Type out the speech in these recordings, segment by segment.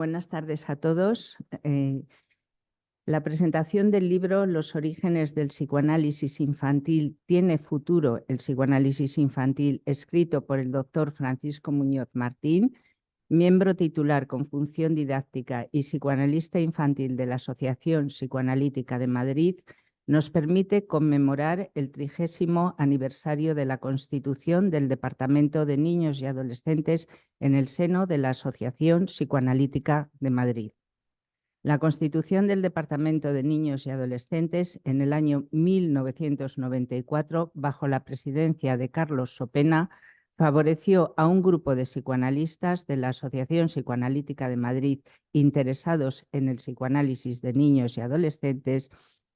Buenas tardes a todos. La presentación del libro Los orígenes del psicoanálisis infantil tiene futuro, el psicoanálisis infantil, escrito por el doctor Francisco Muñoz Martín, miembro titular con función didáctica y psicoanalista infantil de la Asociación Psicoanalítica de Madrid, nos permite conmemorar el 30º aniversario de la constitución del Departamento de Niños y Adolescentes en el seno de la Asociación Psicoanalítica de Madrid. La constitución del Departamento de Niños y Adolescentes en el año 1994, bajo la presidencia de Carlos Sopena, favoreció a un grupo de psicoanalistas de la Asociación Psicoanalítica de Madrid interesados en el psicoanálisis de niños y adolescentes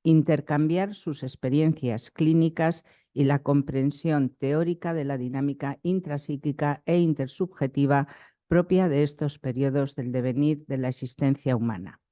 intercambiar sus experiencias clínicas y la comprensión teórica de la dinámica intrapsíquica e intersubjetiva propia de estos periodos del devenir de la existencia humana.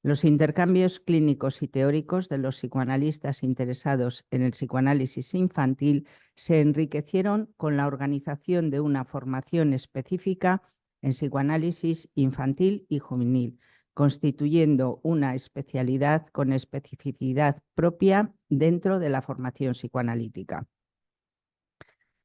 Los intercambios clínicos y teóricos de los psicoanalistas interesados en el psicoanálisis infantil se enriquecieron con la organización de una formación específica en psicoanálisis infantil y juvenil, constituyendo una especialidad con especificidad propia dentro de la formación psicoanalítica.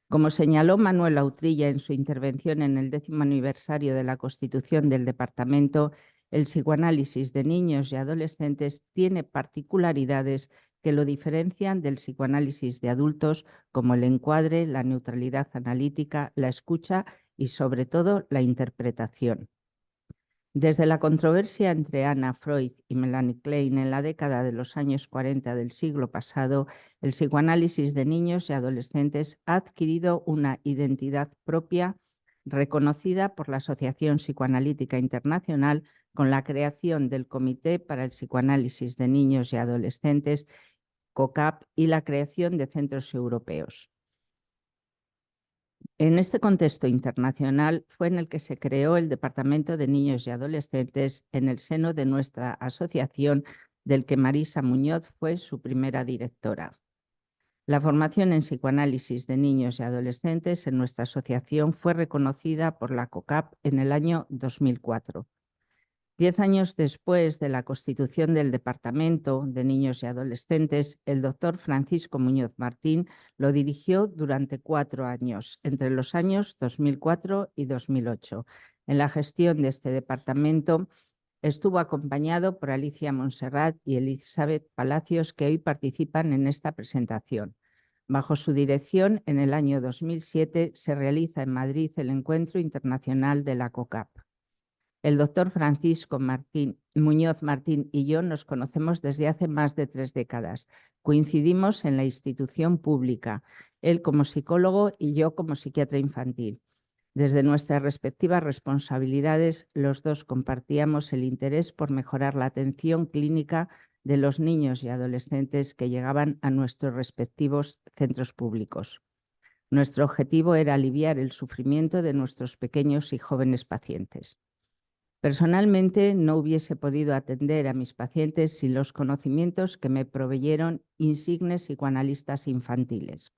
Como señaló Manuel Autrilla en su intervención en el 10º aniversario de la constitución del Departamento, el psicoanálisis de niños y adolescentes tiene particularidades que lo diferencian del psicoanálisis de adultos, como el encuadre, la neutralidad analítica, la escucha y, sobre todo, la interpretación. Desde la controversia entre Anna Freud y Melanie Klein en la década de los años 40 del siglo pasado, el psicoanálisis de niños y adolescentes ha adquirido una identidad propia reconocida por la Asociación Psicoanalítica Internacional con la creación del Comité para el Psicoanálisis de Niños y Adolescentes, COCAP, y la creación de centros europeos. En este contexto internacional fue en el que se creó el Departamento de Niños y Adolescentes en el seno de nuestra asociación, del que Marisa Muñoz fue su primera directora. La formación en psicoanálisis de niños y adolescentes en nuestra asociación fue reconocida por la COCAP en el año 2004. 10 años después de la constitución del Departamento de Niños y Adolescentes, el doctor Francisco Muñoz Martín lo dirigió durante 4 años, entre los años 2004 y 2008. En la gestión de este departamento estuvo acompañado por Alicia Montserrat y Elizabeth Palacios, que hoy participan en esta presentación. Bajo su dirección, en el año 2007 se realiza en Madrid el Encuentro Internacional de la COCAP. El doctor Francisco Muñoz Martín y yo nos conocemos desde hace más de 3 décadas. Coincidimos en la institución pública, él como psicólogo y yo como psiquiatra infantil. Desde nuestras respectivas responsabilidades, los dos compartíamos el interés por mejorar la atención clínica de los niños y adolescentes que llegaban a nuestros respectivos centros públicos. Nuestro objetivo era aliviar el sufrimiento de nuestros pequeños y jóvenes pacientes. Personalmente, no hubiese podido atender a mis pacientes sin los conocimientos que me proveyeron insignes psicoanalistas infantiles.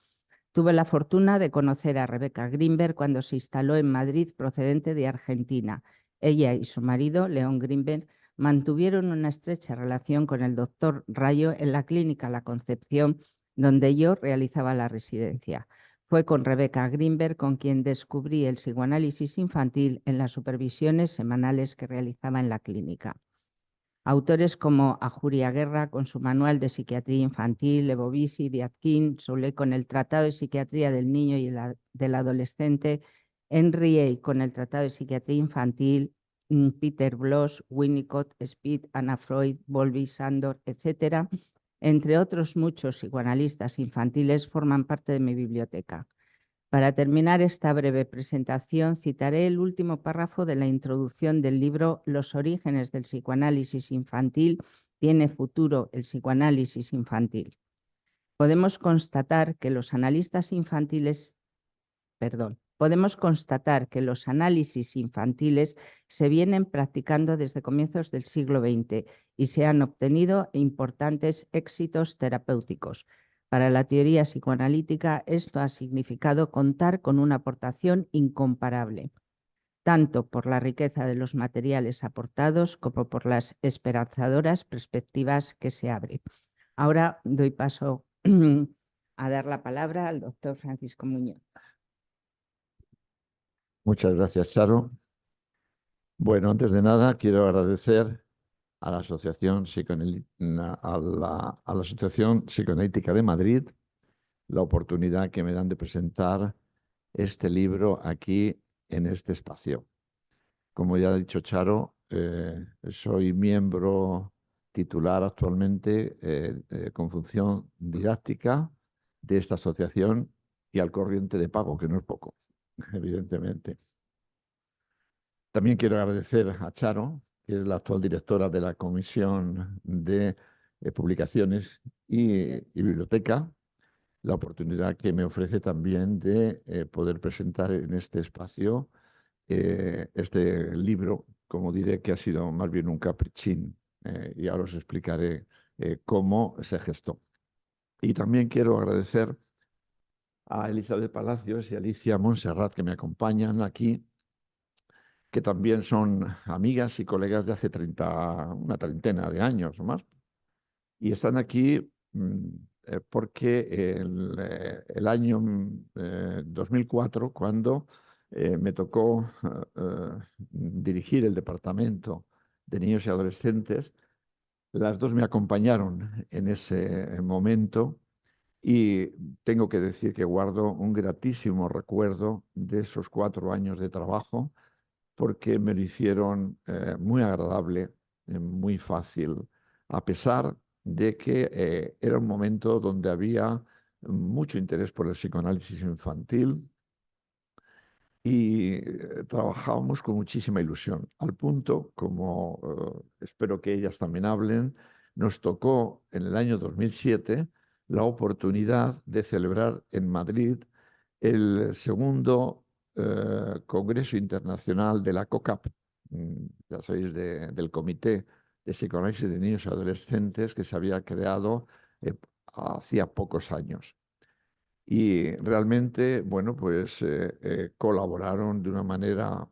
Tuve la fortuna de conocer a Rebeca Greenberg cuando se instaló en Madrid procedente de Argentina. Ella y su marido, León Greenberg, mantuvieron una estrecha relación con el doctor Rayo en la clínica La Concepción, donde yo realizaba la residencia. Fue con Rebeca Greenberg con quien descubrí el psicoanálisis infantil en las supervisiones semanales que realizaba en la clínica. Autores como Ajuria Guerra con su Manual de Psiquiatría Infantil, Evo Bisi, Viatkin, Soule con el Tratado de Psiquiatría del Niño y del Adolescente, Henry A. con el Tratado de Psiquiatría Infantil, Peter Bloss, Winnicott, Speed, Anna Freud, Bowlby, Sandor, etc., entre otros muchos psicoanalistas infantiles, forman parte de mi biblioteca. Para terminar esta breve presentación, citaré el último párrafo de la introducción del libro Los orígenes del psicoanálisis infantil, tiene futuro el psicoanálisis infantil. Podemos constatar que los análisis infantiles se vienen practicando desde comienzos del siglo XX y se han obtenido importantes éxitos terapéuticos. Para la teoría psicoanalítica, esto ha significado contar con una aportación incomparable. tanto por la riqueza de los materiales aportados como por las esperanzadoras perspectivas que se abren. Ahora doy paso a dar la palabra al doctor Francisco Muñoz. Muchas gracias, Charo. Bueno, antes de nada, quiero agradecer a la Asociación a la Asociación Psicoanalítica de Madrid la oportunidad que me dan de presentar este libro aquí en este espacio. Como ya ha dicho Charo, soy miembro titular actualmente con función didáctica de esta asociación y al corriente de pago, que no es poco, evidentemente. También quiero agradecer a Charo, que es la actual directora de la Comisión de Publicaciones y Biblioteca, la oportunidad que me ofrece también de poder presentar en este espacio este libro, como diré que ha sido más bien un caprichín, y ahora os explicaré cómo se gestó. Y también quiero agradecer a Elizabeth Palacios y Alicia Montserrat, que me acompañan aquí, que también son amigas y colegas de hace una treintena de años o más. Y están aquí porque el año 2004, cuando me tocó dirigir el departamento de niños y adolescentes, las dos me acompañaron en ese momento y tengo que decir que guardo un gratísimo recuerdo de esos 4 años de trabajo porque me lo hicieron muy agradable, muy fácil, a pesar de que era un momento donde había mucho interés por el psicoanálisis infantil y trabajábamos con muchísima ilusión, al punto, como espero que ellas también hablen, nos tocó en el año 2007 la oportunidad de celebrar en Madrid el segundo Congreso Internacional de la COCAP, ya sabéis, del Comité de Psicoanálisis de Niños y Adolescentes, que se había creado hacía pocos años. Y realmente, bueno, pues colaboraron de una manera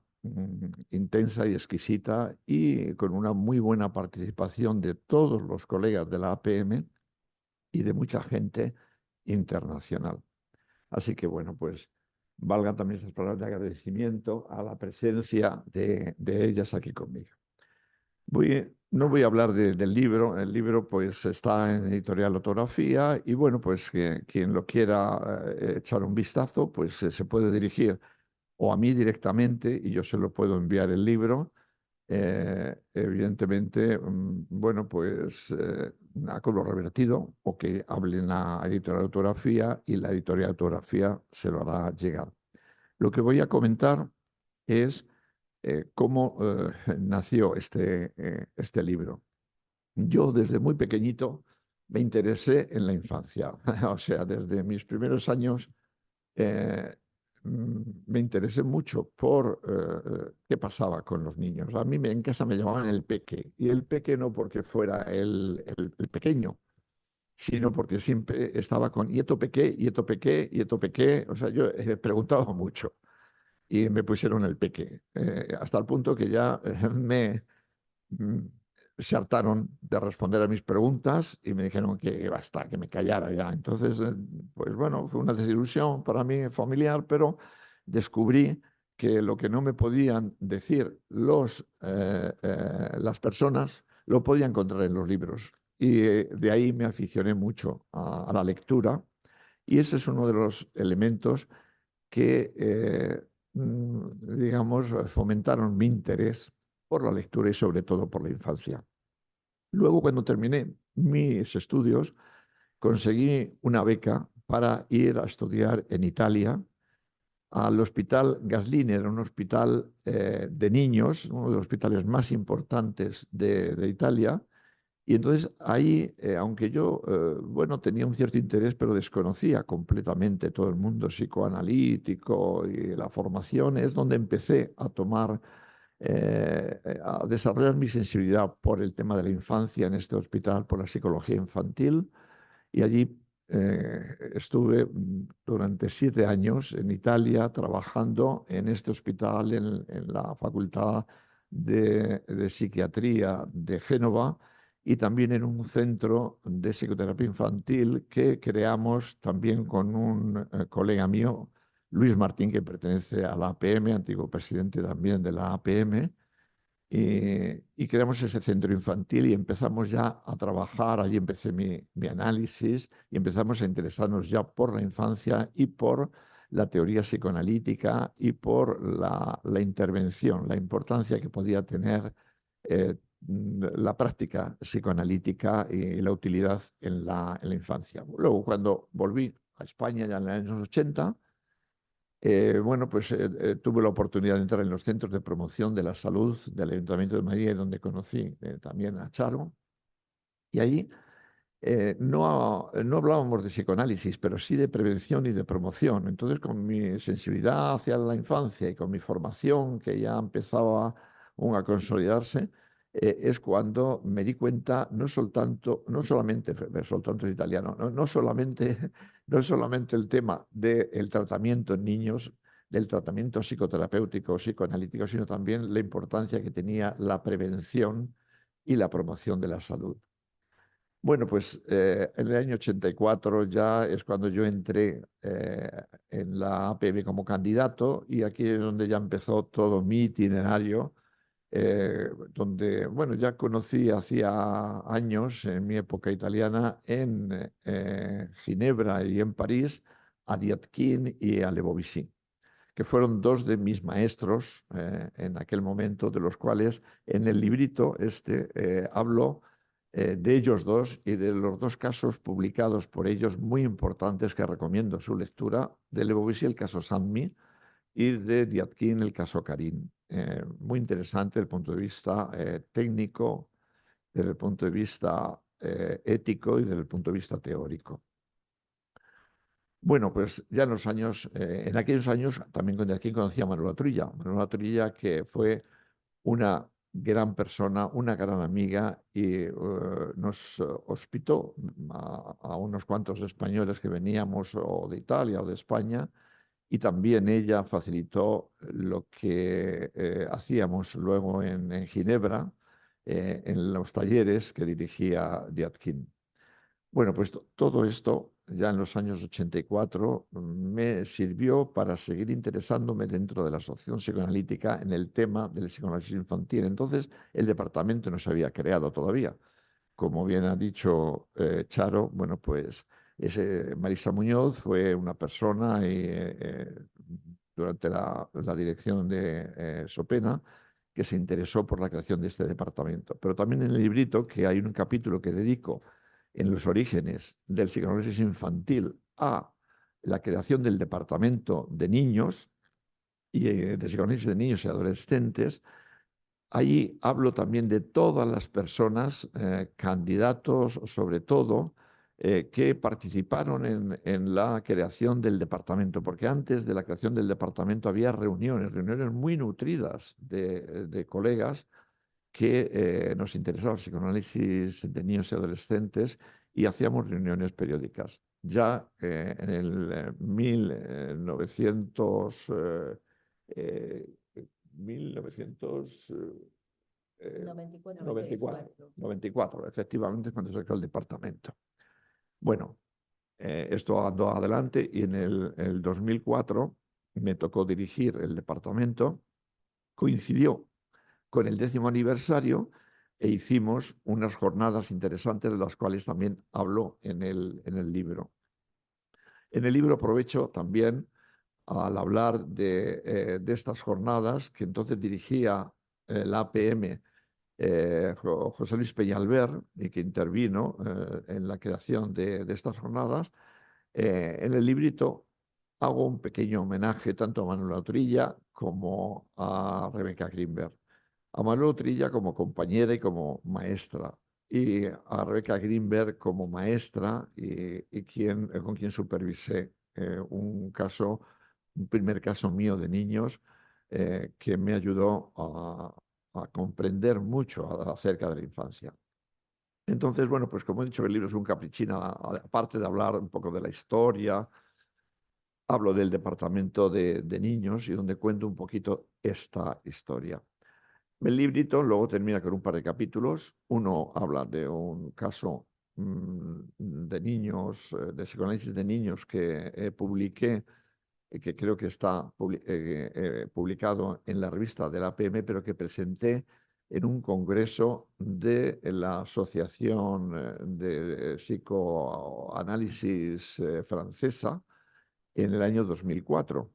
intensa y exquisita y con una muy buena participación de todos los colegas de la APM y de mucha gente internacional. Así que, bueno, pues valgan también estas palabras de agradecimiento a la presencia de ellas aquí conmigo. No voy a hablar del libro. El libro pues está en Editorial Ortografía y bueno, pues quien lo quiera echar un vistazo, pues se puede dirigir o a mí directamente y yo se lo puedo enviar el libro. Evidentemente, bueno, pues a color revertido o que hablen a Editorial Ortografía y la Editorial Ortografía se lo hará llegar. Lo que voy a comentar es cómo nació este libro. Yo desde muy pequeñito me interesé en la infancia, o sea, desde mis primeros años me interesé mucho por qué pasaba con los niños. A mí en casa me llamaban el peque, y el peque no porque fuera el pequeño, sino porque siempre estaba con yeto peque, yeto peque, yeto peque. O sea, yo preguntaba mucho y me pusieron el peque, hasta el punto que ya mm, se hartaron de responder a mis preguntas y me dijeron que basta, que me callara ya. Entonces, pues bueno, fue una desilusión para mí familiar, pero descubrí que lo que no me podían decir las personas lo podía encontrar en los libros. Y de ahí me aficioné mucho a la lectura y ese es uno de los elementos que, digamos, fomentaron mi interés por la lectura y sobre todo por la infancia. Luego, cuando terminé mis estudios, conseguí una beca para ir a estudiar en Italia al Hospital Gaslini, era un hospital de niños, uno de los hospitales más importantes de Italia. Y entonces ahí, aunque yo, bueno, tenía un cierto interés, pero desconocía completamente todo el mundo psicoanalítico y la formación, es donde empecé a a desarrollar mi sensibilidad por el tema de la infancia en este hospital, por la psicología infantil. Y allí estuve durante 7 años en Italia trabajando en este hospital, en la Facultad de Psiquiatría de Génova y también en un centro de psicoterapia infantil que creamos también con un colega mío, Luis Martín, que pertenece a la APM, antiguo presidente también de la APM, y creamos ese centro infantil y empezamos ya a trabajar, allí empecé mi análisis y empezamos a interesarnos ya por la infancia y por la teoría psicoanalítica y por la intervención, la importancia que podía tener la práctica psicoanalítica y la utilidad en la infancia. Luego, cuando volví a España ya en los años 80, bueno, pues tuve la oportunidad de entrar en los centros de promoción de la salud del Ayuntamiento de Madrid, donde conocí también a Charo. Y ahí no hablábamos de psicoanálisis, pero sí de prevención y de promoción. Entonces, con mi sensibilidad hacia la infancia y con mi formación, que ya empezaba aún a consolidarse, es cuando me di cuenta, no solamente, soltanto es italiano, no solamente, no solamente el tema del tratamiento en niños, del tratamiento psicoterapéutico, psicoanalítico, sino también la importancia que tenía la prevención y la promoción de la salud. Bueno, pues en el año 84 ya es cuando yo entré en la APM como candidato y aquí es donde ya empezó todo mi itinerario, donde, bueno, ya conocí hacía años, en mi época italiana, en Ginebra y en París, a Diatkin y a Lebovici, que fueron dos de mis maestros en aquel momento, de los cuales en el librito hablo de ellos dos y de los dos casos publicados por ellos muy importantes que recomiendo su lectura, de Lebovici el caso Sanmi y de Diatkin el caso Karim. Muy interesante desde el punto de vista técnico, desde el punto de vista ético y desde el punto de vista teórico. Bueno, pues ya en aquellos años también aquí conocí a Manuela Trilla, que fue una gran persona, una gran amiga y nos hospitó a unos cuantos españoles que veníamos o de Italia o de España y también ella facilitó lo que hacíamos luego en Ginebra, en los talleres que dirigía Diatkin. Bueno, pues todo esto ya en los años 84 me sirvió para seguir interesándome dentro de la Asociación Psicoanalítica en el tema del psicoanálisis infantil. Entonces, el departamento no se había creado todavía. Como bien ha dicho Charo, bueno, pues Marisa Muñoz fue una persona durante la dirección de Sopena que se interesó por la creación de este departamento. Pero también en el librito, que hay un capítulo que dedico en los orígenes del psicoanálisis infantil a la creación del departamento de niños y de psicoanálisis de niños y adolescentes. Allí hablo también de todas las personas, candidatos sobre todo, que participaron en la creación del departamento, porque antes de la creación del departamento había reuniones muy nutridas de colegas que nos interesaba el psicoanálisis de niños y adolescentes y hacíamos reuniones periódicas. Ya en el 1994, efectivamente, cuando se creó el departamento. Bueno, esto andó adelante y en el 2004 me tocó dirigir el departamento. Coincidió con el 10º aniversario e hicimos unas jornadas interesantes de las cuales también hablo en el libro. En el libro aprovecho también al hablar de estas jornadas que entonces dirigía la APM José Luis Peñalver y que intervino en la creación de estas jornadas. En el librito hago un pequeño homenaje tanto a Manuela Trilla como a Rebeca Greenberg. A Manuela Trilla como compañera y como maestra, y a Rebeca Greenberg como maestra con quien supervisé un primer caso mío de niños que me ayudó a comprender mucho acerca de la infancia. Entonces, bueno, pues como he dicho, el libro es un caprichín, aparte de hablar un poco de la historia, hablo del departamento de niños y donde cuento un poquito esta historia. El librito luego termina con un par de capítulos. Uno habla de un caso de niños, de psicoanálisis de niños que publiqué, que creo que está publicado en la revista de la APM, pero que presenté en un congreso de la Asociación de Psicoanálisis Francesa en el año 2004.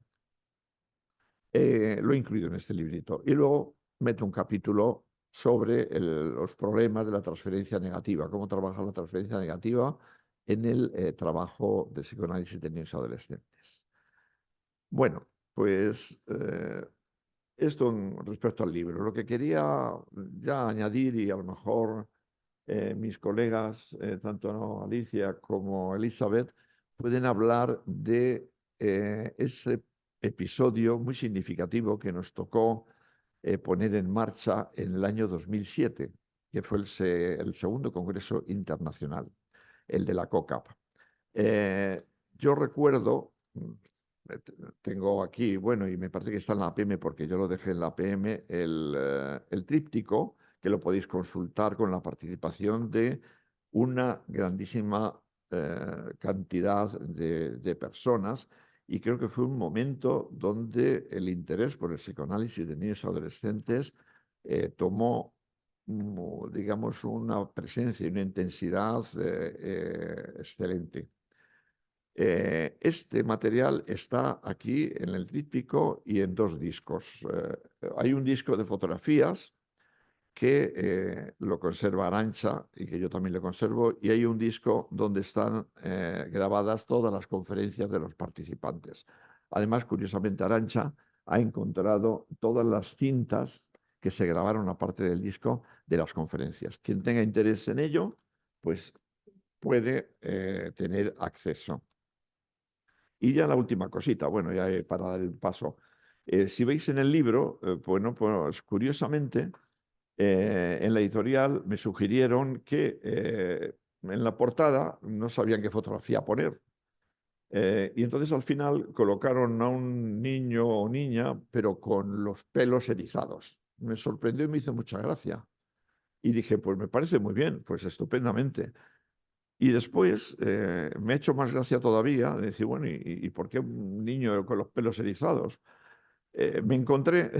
Lo he incluido en este librito. Y luego meto un capítulo sobre los problemas de la transferencia negativa, cómo trabajar la transferencia negativa en el trabajo de psicoanálisis de niños y adolescentes. Bueno, pues esto respecto al libro. Lo que quería ya añadir, y a lo mejor mis colegas, tanto Alicia como Elizabeth, pueden hablar de ese episodio muy significativo que nos tocó poner en marcha en el año 2007, que fue el segundo Congreso Internacional, el de la COCAP. Yo recuerdo, tengo aquí, bueno, y me parece que está en la APM porque yo lo dejé en la APM, el tríptico, que lo podéis consultar con la participación de una grandísima cantidad de personas, y creo que fue un momento donde el interés por el psicoanálisis de niños y adolescentes tomó, digamos, una presencia y una intensidad excelente. Este material está aquí en el tríptico y en dos discos. Hay un disco de fotografías que lo conserva Arantxa y que yo también lo conservo, y hay un disco donde están grabadas todas las conferencias de los participantes. Además, curiosamente, Arantxa ha encontrado todas las cintas que se grabaron aparte del disco de las conferencias. Quien tenga interés en ello, pues puede tener acceso. Y ya la última cosita, bueno, ya para dar el paso. Si veis en el libro, bueno, pues curiosamente, en la editorial me sugirieron que en la portada no sabían qué fotografía poner. Y entonces al final colocaron a un niño o niña, pero con los pelos erizados. Me sorprendió y me hizo mucha gracia. Y dije, pues me parece muy bien, pues estupendamente. Y después me ha hecho más gracia todavía decir, bueno, ¿y por qué un niño con los pelos erizados? Me encontré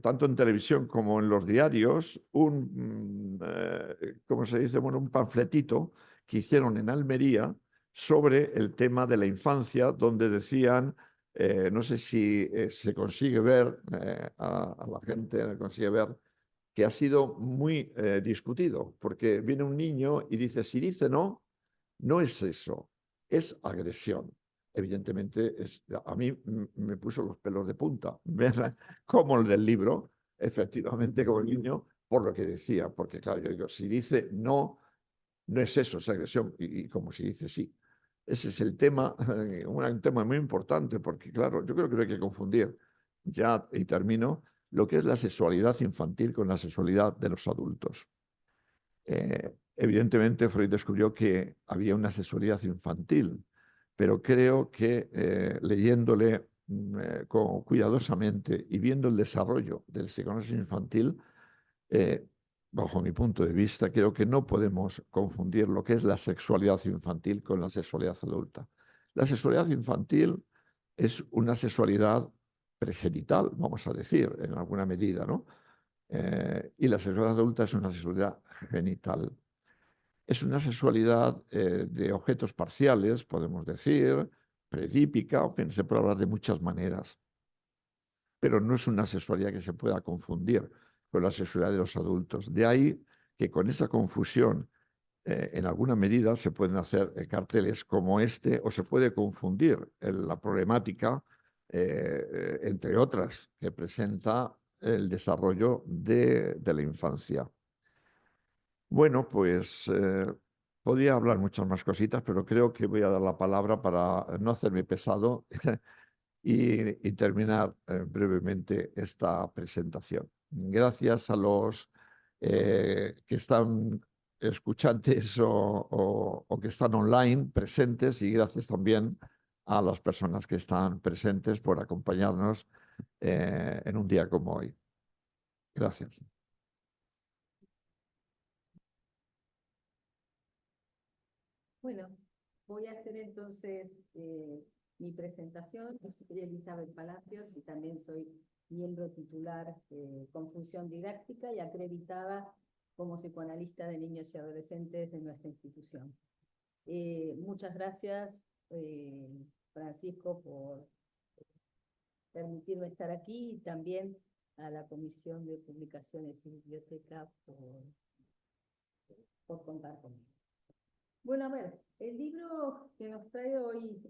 tanto en televisión como en los diarios, ¿cómo se dice? Bueno, un panfletito que hicieron en Almería sobre el tema de la infancia, donde decían, no sé si se consigue ver, a la gente consigue ver, que ha sido muy discutido, porque viene un niño y dice, si dice no, no es eso, es agresión. Evidentemente, a mí me puso los pelos de punta ver cómo el del libro, efectivamente, como el niño, por lo que decía, porque claro, yo digo, si dice no, no es eso, es agresión, y como si dice sí. Ese es el tema, un tema muy importante, porque claro, yo creo que no hay que confundir, ya, y termino, lo que es la sexualidad infantil con la sexualidad de los adultos. Evidentemente, Freud descubrió que había una sexualidad infantil, pero creo que leyéndole cuidadosamente y viendo el desarrollo del psicoanálisis infantil, bajo mi punto de vista, creo que no podemos confundir lo que es la sexualidad infantil con la sexualidad adulta. La sexualidad infantil es una sexualidad pregenital, vamos a decir, en alguna medida, ¿no? Y la sexualidad adulta es una sexualidad genital. Es una sexualidad de objetos parciales, podemos decir, predípica, o se puede hablar de muchas maneras, pero no es una sexualidad que se pueda confundir con la sexualidad de los adultos. De ahí que con esa confusión, en alguna medida, se pueden hacer carteles como este, o se puede confundir la problemática, entre otras, que presenta el desarrollo de la infancia. Bueno, pues podría hablar muchas más cositas, pero creo que voy a dar la palabra para no hacerme pesado y terminar brevemente esta presentación. Gracias a los que están escuchantes o que están online presentes, y gracias también a las personas que están presentes por acompañarnos en un día como hoy. Gracias. Bueno, voy a hacer entonces mi presentación. Yo soy Elizabeth Palacios y también soy miembro titular con función didáctica y acreditada como psicoanalista de niños y adolescentes de nuestra institución. Muchas gracias, Francisco, por permitirme estar aquí, y también a la Comisión de Publicaciones y Biblioteca por contar conmigo. Bueno, a ver, el libro que nos trae hoy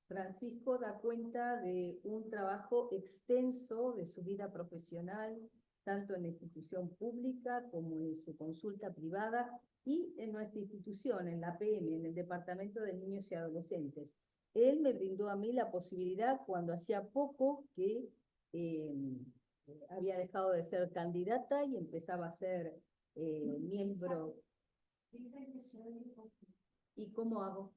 Francisco da cuenta de un trabajo extenso de su vida profesional, tanto en la institución pública como en su consulta privada y en nuestra institución, en la PM, en el Departamento de Niños y Adolescentes. Él me brindó a mí la posibilidad, cuando hacía poco que había dejado de ser candidata y empezaba a ser miembro. ¿Y cómo hago?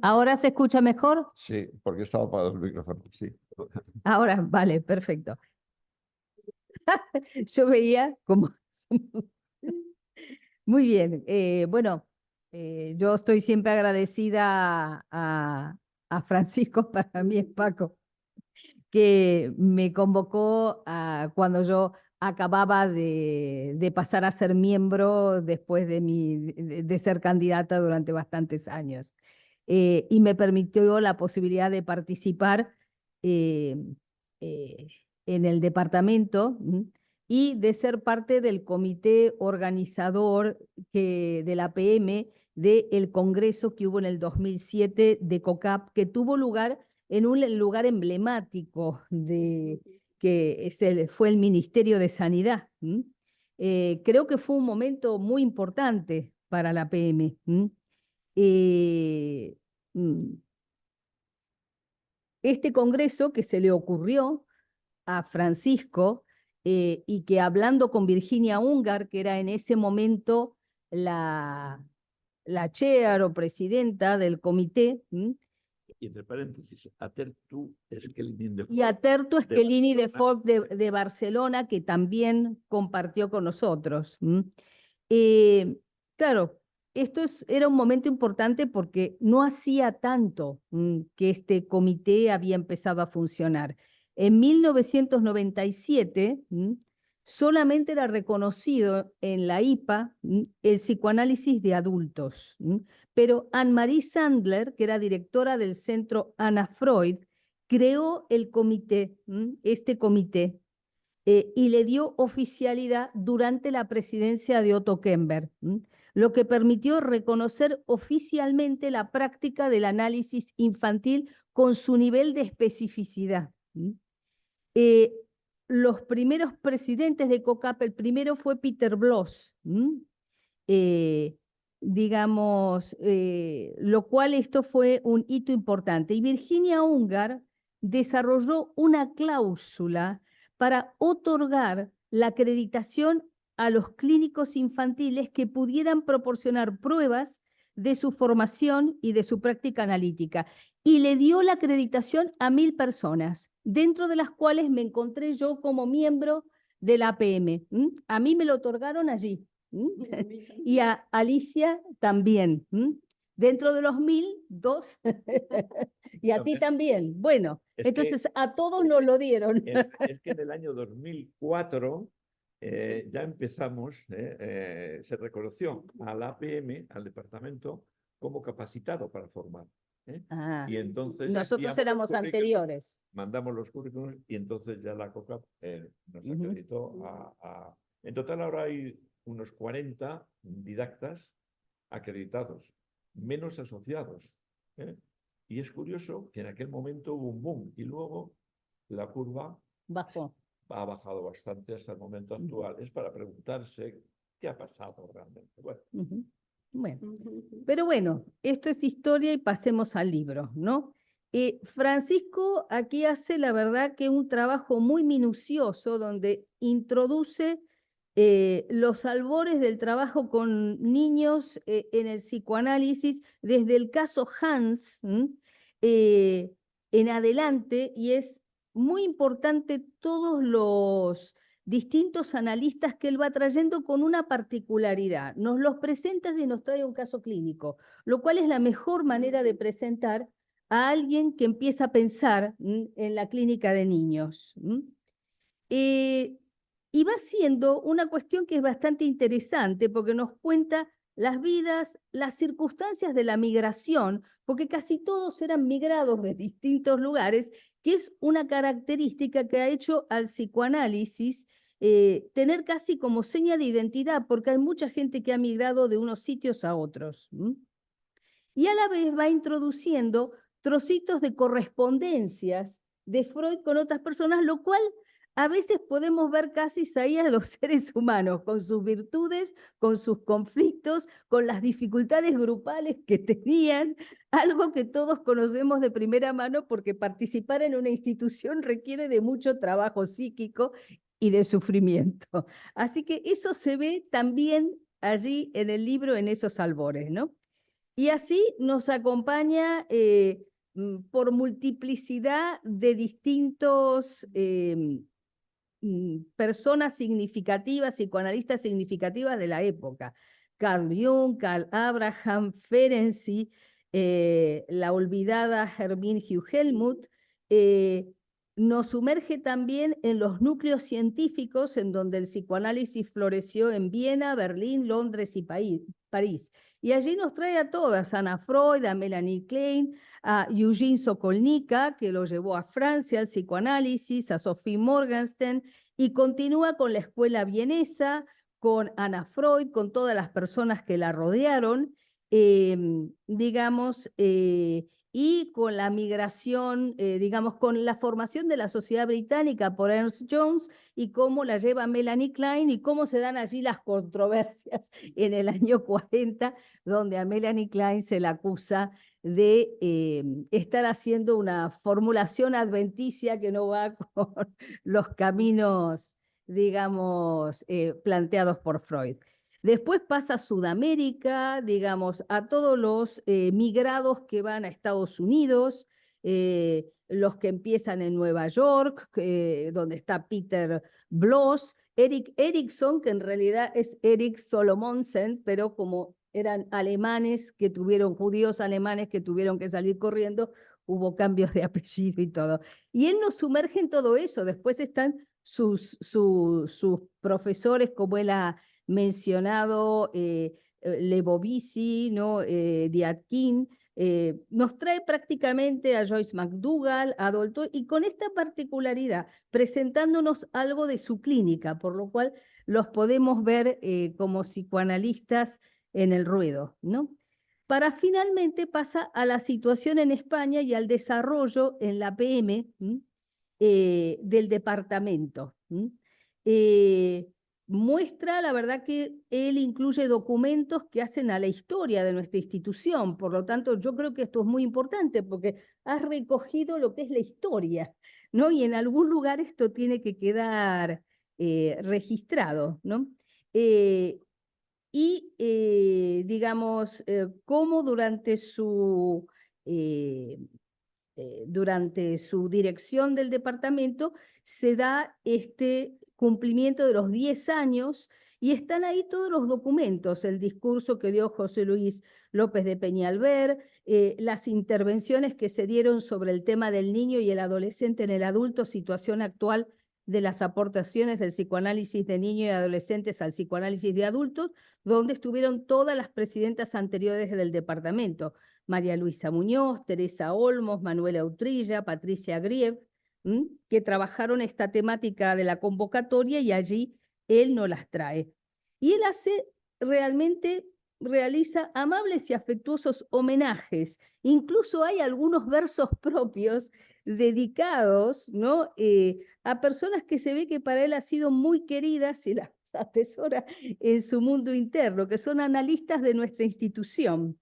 ¿Ahora se escucha mejor? Sí, porque estaba apagado el micrófono, sí. Ahora, vale, perfecto. Yo veía como... Muy bien, bueno, yo estoy siempre agradecida a Francisco, para mí es Paco, que me convocó cuando yo acababa de pasar a ser miembro después de ser candidata durante bastantes años. Y me permitió la posibilidad de participar en el departamento y de ser parte del comité organizador de la PM del congreso que hubo en el 2007 de COCAP, que tuvo lugar en un lugar emblemático que fue el Ministerio de Sanidad. Creo que fue un momento muy importante para la PM. Este congreso que se le ocurrió a Francisco y que, hablando con Virginia Ungar, que era en ese momento la chair o presidenta del comité, Y entre paréntesis, Atertu Esquelini de y a Tertu Esquelini de Barcelona. Folk de Barcelona, que también compartió con nosotros. Claro, era un momento importante porque no hacía tanto que este comité había empezado a funcionar. En 1997 solamente era reconocido en la IPA el psicoanálisis de adultos, pero Anne-Marie Sandler, que era directora del centro Anna Freud, creó el comité, este comité, y le dio oficialidad durante la presidencia de Otto Kemper, lo que permitió reconocer oficialmente la práctica del análisis infantil con su nivel de especificidad. Los primeros presidentes de COCAP, el primero fue Peter Bloss, digamos, lo cual esto fue un hito importante. Y Virginia Ungar desarrolló una cláusula para otorgar la acreditación a los clínicos infantiles que pudieran proporcionar pruebas de su formación y de su práctica analítica. Y le dio la acreditación a 1000 personas, dentro de las cuales me encontré yo como miembro de la APM. A mí me lo otorgaron allí. Y a Alicia también. Dentro de los 1000, 2. Y a ti también. Bueno, entonces a todos nos lo dieron. Es que en el año 2004 ya empezamos, se reconoció a la APM, al departamento, como capacitado para formar. Y entonces nosotros éramos anteriores. Mandamos los currículums y entonces ya la COCAP nos acreditó En total ahora hay unos 40 didactas acreditados, menos asociados. Y es curioso que en aquel momento hubo un boom y luego la curva bajó. Ha bajado bastante hasta el momento actual. Es para preguntarse qué ha pasado realmente. Bueno, pero bueno, esto es historia y pasemos al libro, ¿no? Francisco aquí hace, la verdad, que un trabajo muy minucioso donde introduce los albores del trabajo con niños en el psicoanálisis desde el caso Hans en adelante, y es muy importante todos los distintos analistas que él va trayendo con una particularidad. Nos los presenta y nos trae un caso clínico, lo cual es la mejor manera de presentar a alguien que empieza a pensar en la clínica de niños. Y va siendo una cuestión que es bastante interesante porque nos cuenta las vidas, las circunstancias de la migración, porque casi todos eran migrados de distintos lugares, que es una característica que ha hecho al psicoanálisis tener casi como seña de identidad, porque hay mucha gente que ha migrado de unos sitios a otros. Y a la vez va introduciendo trocitos de correspondencias de Freud con otras personas, lo cual a veces podemos ver casi ahí a los seres humanos, con sus virtudes, con sus conflictos, con las dificultades grupales que tenían, algo que todos conocemos de primera mano porque participar en una institución requiere de mucho trabajo psíquico y de sufrimiento. Así que eso se ve también allí en el libro, en esos albores, ¿no? Y así nos acompaña por multiplicidad de distintos personas significativas, psicoanalistas significativas de la época. Carl Jung, Karl Abraham, Ferenczi, la olvidada Hermine Hugh Helmut, nos sumerge también en los núcleos científicos en donde el psicoanálisis floreció en Viena, Berlín, Londres y París. Y allí nos trae a todas, a Anna Freud, a Melanie Klein, a Eugene Sokolnika, que lo llevó a Francia al psicoanálisis, a Sophie Morgenstern, y continúa con la escuela vienesa, con Anna Freud, con todas las personas que la rodearon, digamos, y con la migración, digamos, con la formación de la sociedad británica por Ernst Jones y cómo la lleva Melanie Klein y cómo se dan allí las controversias en el año 40, donde a Melanie Klein se la acusa de estar haciendo una formulación adventicia que no va con los caminos, digamos, planteados por Freud. Después pasa a Sudamérica, digamos, a todos los migrados que van a Estados Unidos, los que empiezan en Nueva York, donde está Peter Bloss, Erik Erikson, que en realidad es Erik Solomonsen, pero como eran alemanes que tuvieron, judíos alemanes que tuvieron que salir corriendo, hubo cambios de apellido y todo. Y él nos sumerge en todo eso. Después están sus profesores, como él ha mencionado, Lebovici, ¿no? Diatkin, nos trae prácticamente a Joyce McDougall, a Dolto, y con esta particularidad, presentándonos algo de su clínica, por lo cual los podemos ver como psicoanalistas en el ruedo, ¿no? Para finalmente pasa a la situación en España y al desarrollo en la PM del departamento. Muestra, la verdad, que él incluye documentos que hacen a la historia de nuestra institución. Por lo tanto, yo creo que esto es muy importante porque has recogido lo que es la historia, ¿no? Y en algún lugar esto tiene que quedar registrado, ¿no? Digamos, cómo durante su dirección del departamento se da este cumplimiento de los 10 años y están ahí todos los documentos, el discurso que dio José Luis López de Peñalver, las intervenciones que se dieron sobre el tema del niño y el adolescente en el adulto, situación actual de las aportaciones del psicoanálisis de niños y adolescentes al psicoanálisis de adultos, donde estuvieron todas las presidentas anteriores del departamento, María Luisa Muñoz, Teresa Olmos, Manuela Utrilla, Patricia Grieb, que trabajaron esta temática de la convocatoria y allí él nos las trae. Y él realiza amables y afectuosos homenajes. Incluso hay algunos versos propios dedicados, ¿no? A personas que se ve que para él han sido muy queridas y las atesora en su mundo interno, que son analistas de nuestra institución.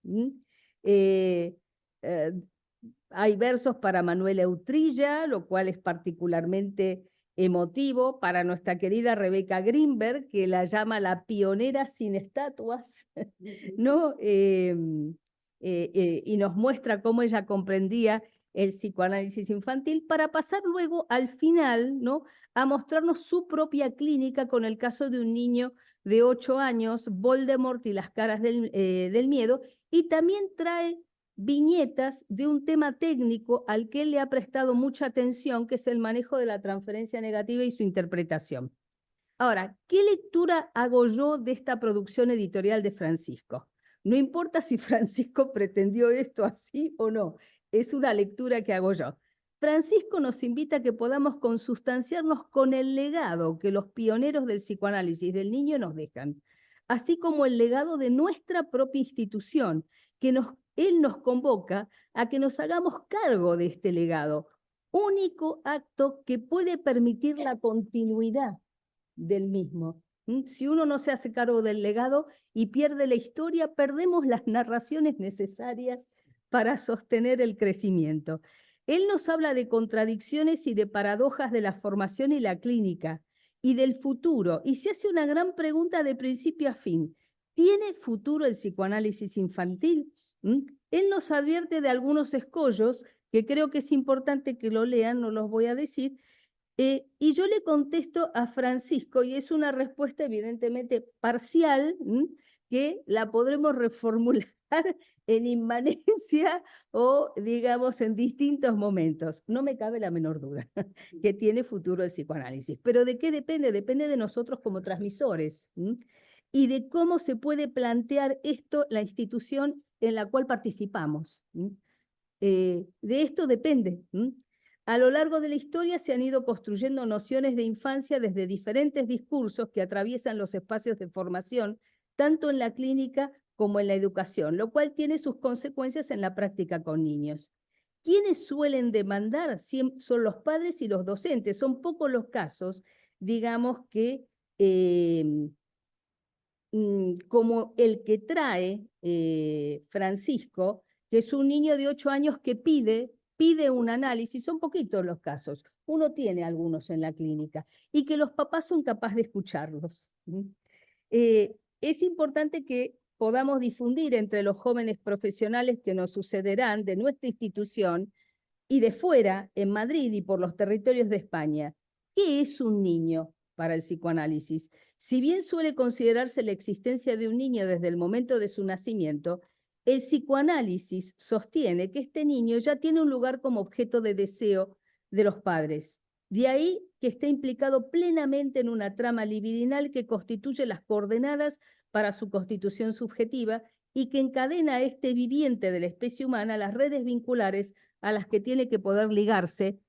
Hay versos para Manuela Utrilla, lo cual es particularmente emotivo para nuestra querida Rebeca Greenberg, que la llama la pionera sin estatuas, ¿no? Y nos muestra cómo ella comprendía el psicoanálisis infantil, para pasar luego al final, ¿no?, a mostrarnos su propia clínica con el caso de un niño de 8 años, Voldemort y las caras del miedo, y también trae viñetas de un tema técnico al que él le ha prestado mucha atención, que es el manejo de la transferencia negativa y su interpretación. Ahora, ¿qué lectura hago yo de esta producción editorial de Francisco? No importa si Francisco pretendió esto así o no, es una lectura que hago yo. Francisco nos invita a que podamos consustanciarnos con el legado que los pioneros del psicoanálisis del niño nos dejan, así como el legado de nuestra propia institución, que él nos convoca a que nos hagamos cargo de este legado, único acto que puede permitir la continuidad del mismo. Si uno no se hace cargo del legado y pierde la historia, perdemos las narraciones necesarias para sostener el crecimiento. Él nos habla de contradicciones y de paradojas de la formación y la clínica y del futuro, y se hace una gran pregunta de principio a fin. ¿Tiene futuro el psicoanálisis infantil? Él nos advierte de algunos escollos que creo que es importante que lo lean, no los voy a decir, y yo le contesto a Francisco, y es una respuesta evidentemente parcial, que la podremos reformular en inmanencia o, digamos, en distintos momentos. No me cabe la menor duda que tiene futuro el psicoanálisis. ¿Pero de qué depende? Depende de nosotros como transmisores, y de cómo se puede plantear esto la institución en la cual participamos. De esto depende. A lo largo de la historia se han ido construyendo nociones de infancia desde diferentes discursos que atraviesan los espacios de formación, tanto en la clínica como en la educación, lo cual tiene sus consecuencias en la práctica con niños. ¿Quiénes suelen demandar? Son los padres y los docentes. Son pocos los casos, digamos, que como el que trae Francisco, que es un niño de 8 años que pide un análisis, son poquitos los casos, uno tiene algunos en la clínica, y que los papás son capaces de escucharlos. Es importante que podamos difundir entre los jóvenes profesionales que nos sucederán de nuestra institución y de fuera, en Madrid y por los territorios de España, ¿qué es un niño para el psicoanálisis? Si bien suele considerarse la existencia de un niño desde el momento de su nacimiento, el psicoanálisis sostiene que este niño ya tiene un lugar como objeto de deseo de los padres. De ahí que esté implicado plenamente en una trama libidinal que constituye las coordenadas para su constitución subjetiva y que encadena a este viviente de la especie humana las redes vinculares a las que tiene que poder ligarse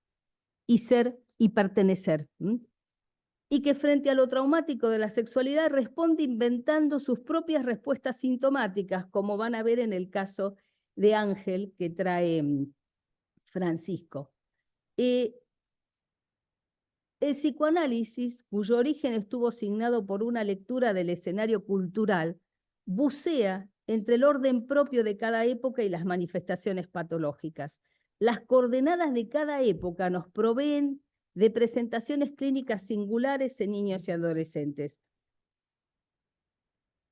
y ser y pertenecer. Y que frente a lo traumático de la sexualidad responde inventando sus propias respuestas sintomáticas, como van a ver en el caso de Ángel que trae Francisco. El psicoanálisis, cuyo origen estuvo signado por una lectura del escenario cultural, bucea entre el orden propio de cada época y las manifestaciones patológicas. Las coordenadas de cada época nos proveen de presentaciones clínicas singulares en niños y adolescentes.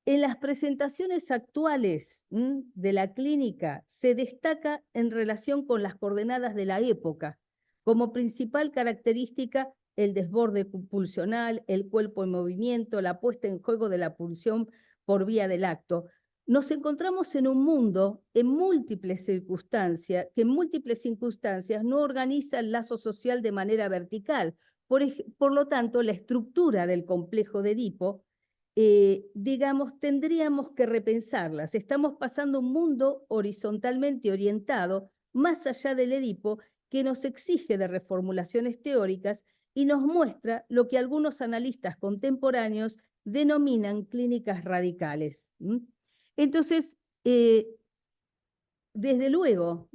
En las presentaciones actuales de la clínica se destaca en relación con las coordenadas de la época, como principal característica el desborde pulsional, el cuerpo en movimiento, la puesta en juego de la pulsión por vía del acto. Nos encontramos en un mundo que en múltiples circunstancias no organiza el lazo social de manera vertical. Por lo tanto, la estructura del complejo de Edipo, digamos, tendríamos que repensarlas. Estamos pasando un mundo horizontalmente orientado, más allá del Edipo, que nos exige de reformulaciones teóricas y nos muestra lo que algunos analistas contemporáneos denominan clínicas radicales. Entonces, desde luego,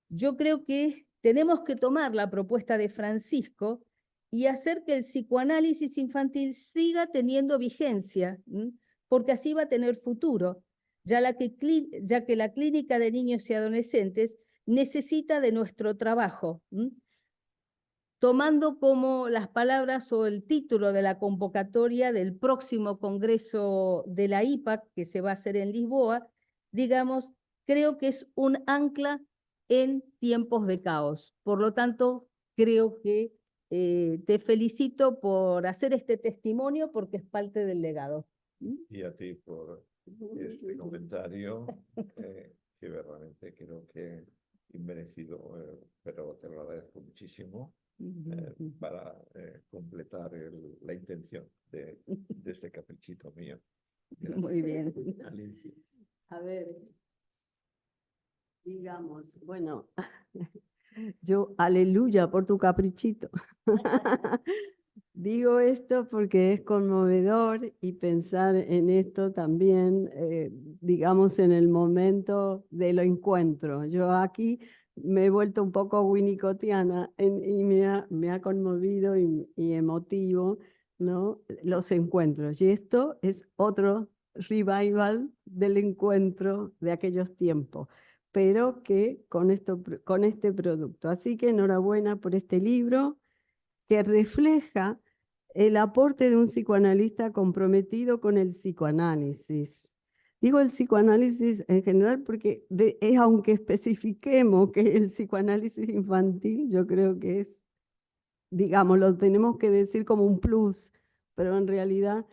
yo creo que tenemos que tomar la propuesta de Francisco y hacer que el psicoanálisis infantil siga teniendo vigencia, porque así va a tener futuro. ya que la clínica de niños y adolescentes necesita de nuestro trabajo. Tomando como las palabras o el título de la convocatoria del próximo congreso de la IPAC, que se va a hacer en Lisboa, digamos, creo que es un ancla en tiempos de caos. Por lo tanto, creo que te felicito por hacer este testimonio porque es parte del legado. Y a ti por este comentario, que realmente creo que inmerecido, pero te lo agradezco muchísimo para completar la intención de este caprichito mío. Gracias. Muy bien. Alicia. A ver, digamos, bueno, yo, aleluya por tu caprichito. Digo esto porque es conmovedor y pensar en esto también, digamos, en el momento del encuentro. Yo aquí me he vuelto un poco winnicottiana y me ha conmovido y emotivo, ¿no? Los encuentros. Y esto es otro revival del encuentro de aquellos tiempos, pero que con este producto. Así que enhorabuena por este libro que refleja el aporte de un psicoanalista comprometido con el psicoanálisis. Digo el psicoanálisis en general porque aunque especifiquemos que el psicoanálisis infantil, yo creo que es, digamos, lo tenemos que decir como un plus, pero en realidad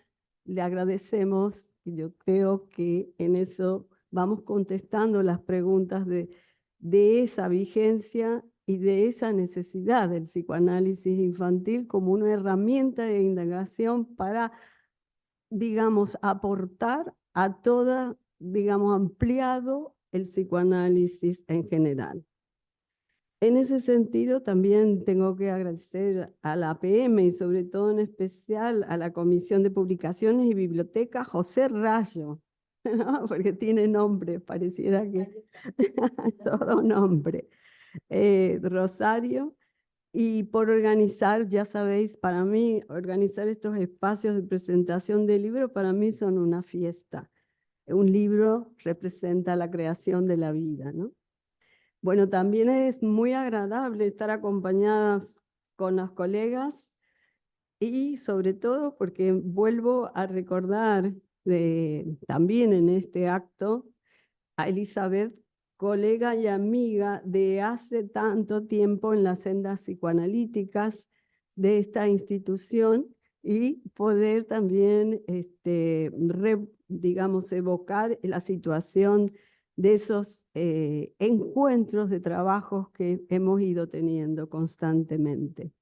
le agradecemos y yo creo que en eso vamos contestando las preguntas de esa vigencia y de esa necesidad del psicoanálisis infantil como una herramienta de indagación para, digamos, aportar a toda, digamos, ampliado el psicoanálisis en general. En ese sentido, también tengo que agradecer a la APM y sobre todo en especial a la Comisión de Publicaciones y Biblioteca José Rayo, ¿no? Porque tiene nombre, pareciera que todo nombre. Rosario, y por organizar, ya sabéis, para mí, organizar estos espacios de presentación de libros, para mí son una fiesta. Un libro representa la creación de la vida, ¿no? Bueno, también es muy agradable estar acompañadas con los colegas y sobre todo porque vuelvo a recordar también en este acto a Elizabeth, colega y amiga de hace tanto tiempo en las sendas psicoanalíticas de esta institución y poder también, digamos, evocar la situación de esos encuentros de trabajos que hemos ido teniendo constantemente.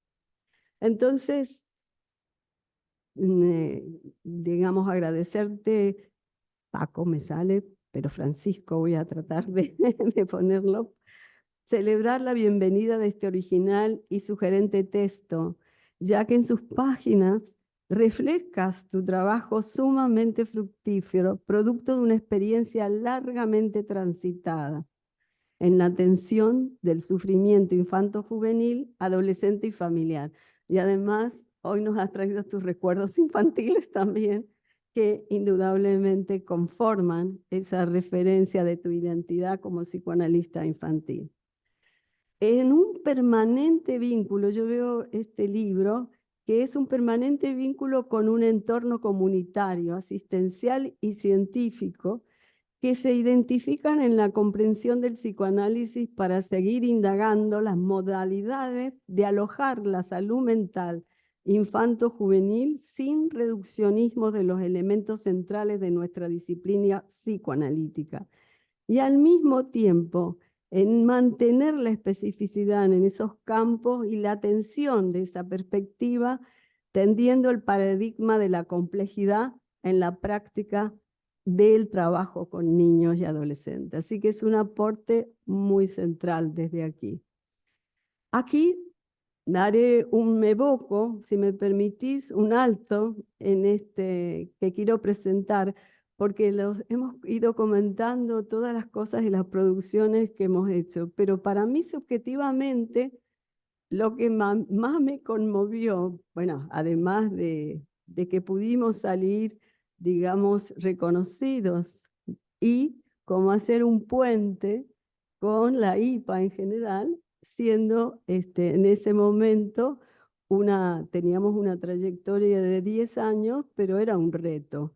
Entonces, digamos, agradecerte, Paco me sale, pero Francisco voy a tratar de ponerlo, celebrar la bienvenida de este original y sugerente texto, ya que en sus páginas reflejas tu trabajo sumamente fructífero, producto de una experiencia largamente transitada en la atención del sufrimiento infanto-juvenil, adolescente y familiar. Y además, hoy nos has traído tus recuerdos infantiles también, que indudablemente conforman esa referencia de tu identidad como psicoanalista infantil. En un permanente vínculo, yo veo este libro, que es un permanente vínculo con un entorno comunitario, asistencial y científico, que se identifican en la comprensión del psicoanálisis para seguir indagando las modalidades de alojar la salud mental infanto-juvenil sin reduccionismo de los elementos centrales de nuestra disciplina psicoanalítica. Y al mismo tiempo, en mantener la especificidad en esos campos y la atención de esa perspectiva, tendiendo el paradigma de la complejidad en la práctica del trabajo con niños y adolescentes. Así que es un aporte muy central desde aquí. Aquí me evoco, si me permitís, un alto en este que quiero presentar, porque los hemos ido comentando todas las cosas y las producciones que hemos hecho, pero para mí subjetivamente lo que más me conmovió, bueno, además de que pudimos salir, digamos, reconocidos y cómo hacer un puente con la IPA en general, siendo en ese momento teníamos una trayectoria de 10 años, pero era un reto.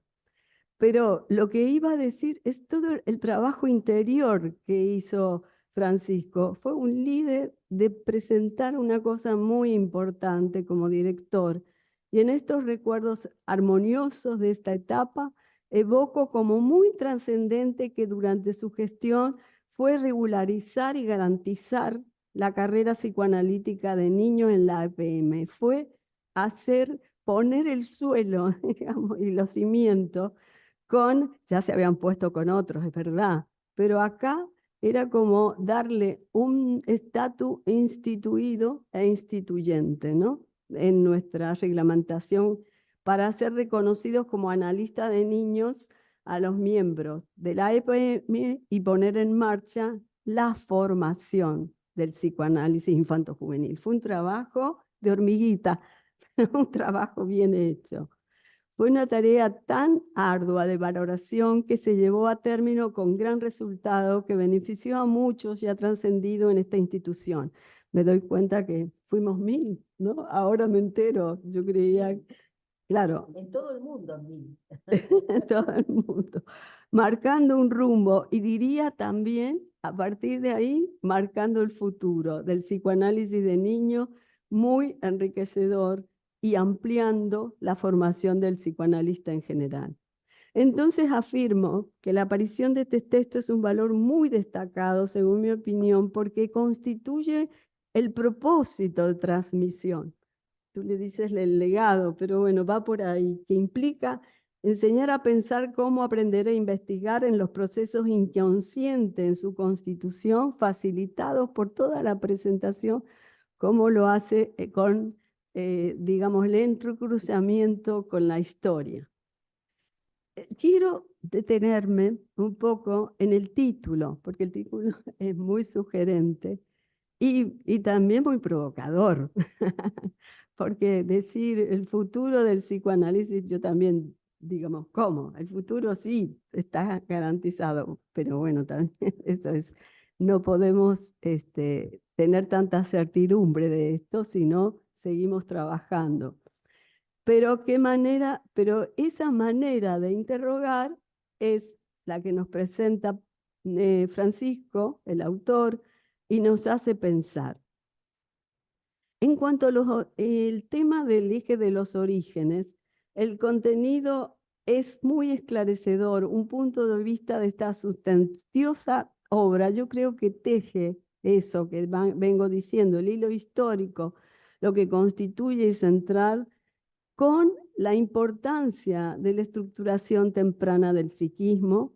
Pero lo que iba a decir es todo el trabajo interior que hizo Francisco. Fue un líder de presentar una cosa muy importante como director. Y en estos recuerdos armoniosos de esta etapa, evoco como muy trascendente que durante su gestión fue regularizar y garantizar la carrera psicoanalítica de niños en la APM. Fue poner el suelo, digamos, y los cimientos ya se habían puesto con otros, es verdad, pero acá era como darle un estatus instituido e instituyente, ¿no? En nuestra reglamentación para ser reconocidos como analistas de niños a los miembros de la EPM y poner en marcha la formación del psicoanálisis infanto-juvenil. Fue un trabajo de hormiguita, un trabajo bien hecho. Fue una tarea tan ardua de valoración que se llevó a término con gran resultado que benefició a muchos y ha trascendido en esta institución. Me doy cuenta que fuimos 1000, ¿no? Ahora me entero, yo creía, claro. En todo el mundo, 1000. En todo el mundo. Marcando un rumbo y diría también, a partir de ahí, marcando el futuro del psicoanálisis de niños, muy enriquecedor y ampliando la formación del psicoanalista en general. Entonces afirmo que la aparición de este texto es un valor muy destacado, según mi opinión, porque constituye el propósito de transmisión. Tú le dices el legado, pero bueno, va por ahí, que implica enseñar a pensar cómo aprender a investigar en los procesos inconscientes en su constitución, facilitados por toda la presentación, como lo hace con digamos, el entrecruzamiento con la historia. Quiero detenerme un poco en el título, porque el título es muy sugerente y también muy provocador, porque decir el futuro del psicoanálisis, yo también, digamos, ¿cómo? El futuro sí está garantizado, pero bueno, también eso es, no podemos tener tanta certidumbre de esto, sino seguimos trabajando. Pero esa manera de interrogar es la que nos presenta Francisco, el autor, y nos hace pensar. En cuanto al tema del eje de los orígenes, el contenido es muy esclarecedor, un punto de vista de esta sustanciosa obra. Yo creo que teje eso que vengo diciendo, el hilo histórico, lo que constituye y central, con la importancia de la estructuración temprana del psiquismo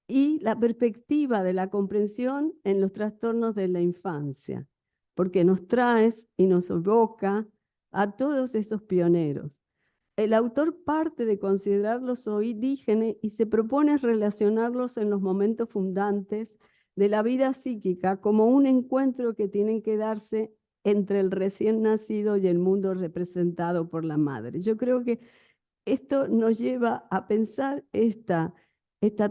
y la perspectiva de la comprensión en los trastornos de la infancia, porque nos trae y nos evoca a todos esos pioneros. El autor parte de considerarlos orígenes y se propone relacionarlos en los momentos fundantes de la vida psíquica como un encuentro que tienen que darse entre el recién nacido y el mundo representado por la madre. Yo creo que esto nos lleva a pensar esta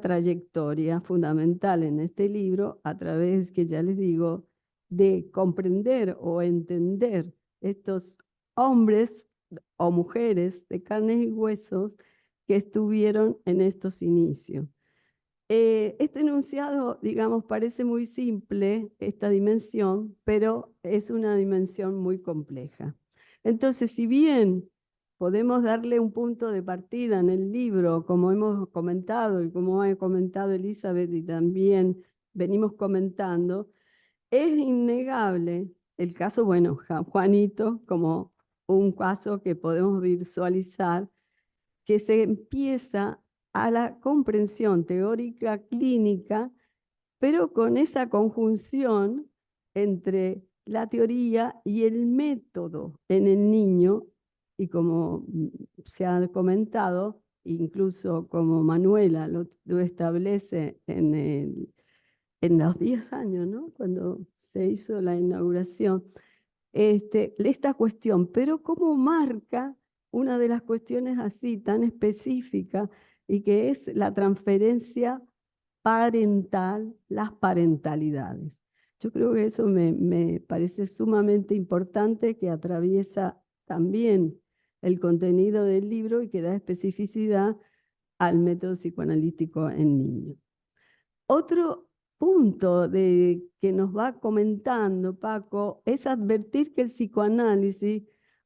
trayectoria fundamental en este libro a través, que ya les digo, de comprender o entender estos hombres o mujeres de carnes y huesos que estuvieron en estos inicios. Este enunciado, digamos, parece muy simple, esta dimensión, pero es una dimensión muy compleja. Entonces, si bien podemos darle un punto de partida en el libro, como hemos comentado y como ha comentado Elizabeth y también venimos comentando, es innegable el caso, bueno, Juanito, como un caso que podemos visualizar, que se empieza a la comprensión teórica clínica, pero con esa conjunción entre la teoría y el método en el niño, y como se ha comentado, incluso como Manuela lo establece en los 10 años, ¿no? Cuando se hizo la inauguración, esta cuestión, pero cómo marca una de las cuestiones así tan específica y que es la transferencia parental, las parentalidades. Yo creo que eso me parece sumamente importante, que atraviesa también el contenido del libro y que da especificidad al método psicoanalítico en niños. Otro punto que nos va comentando Paco es advertir que el psicoanálisis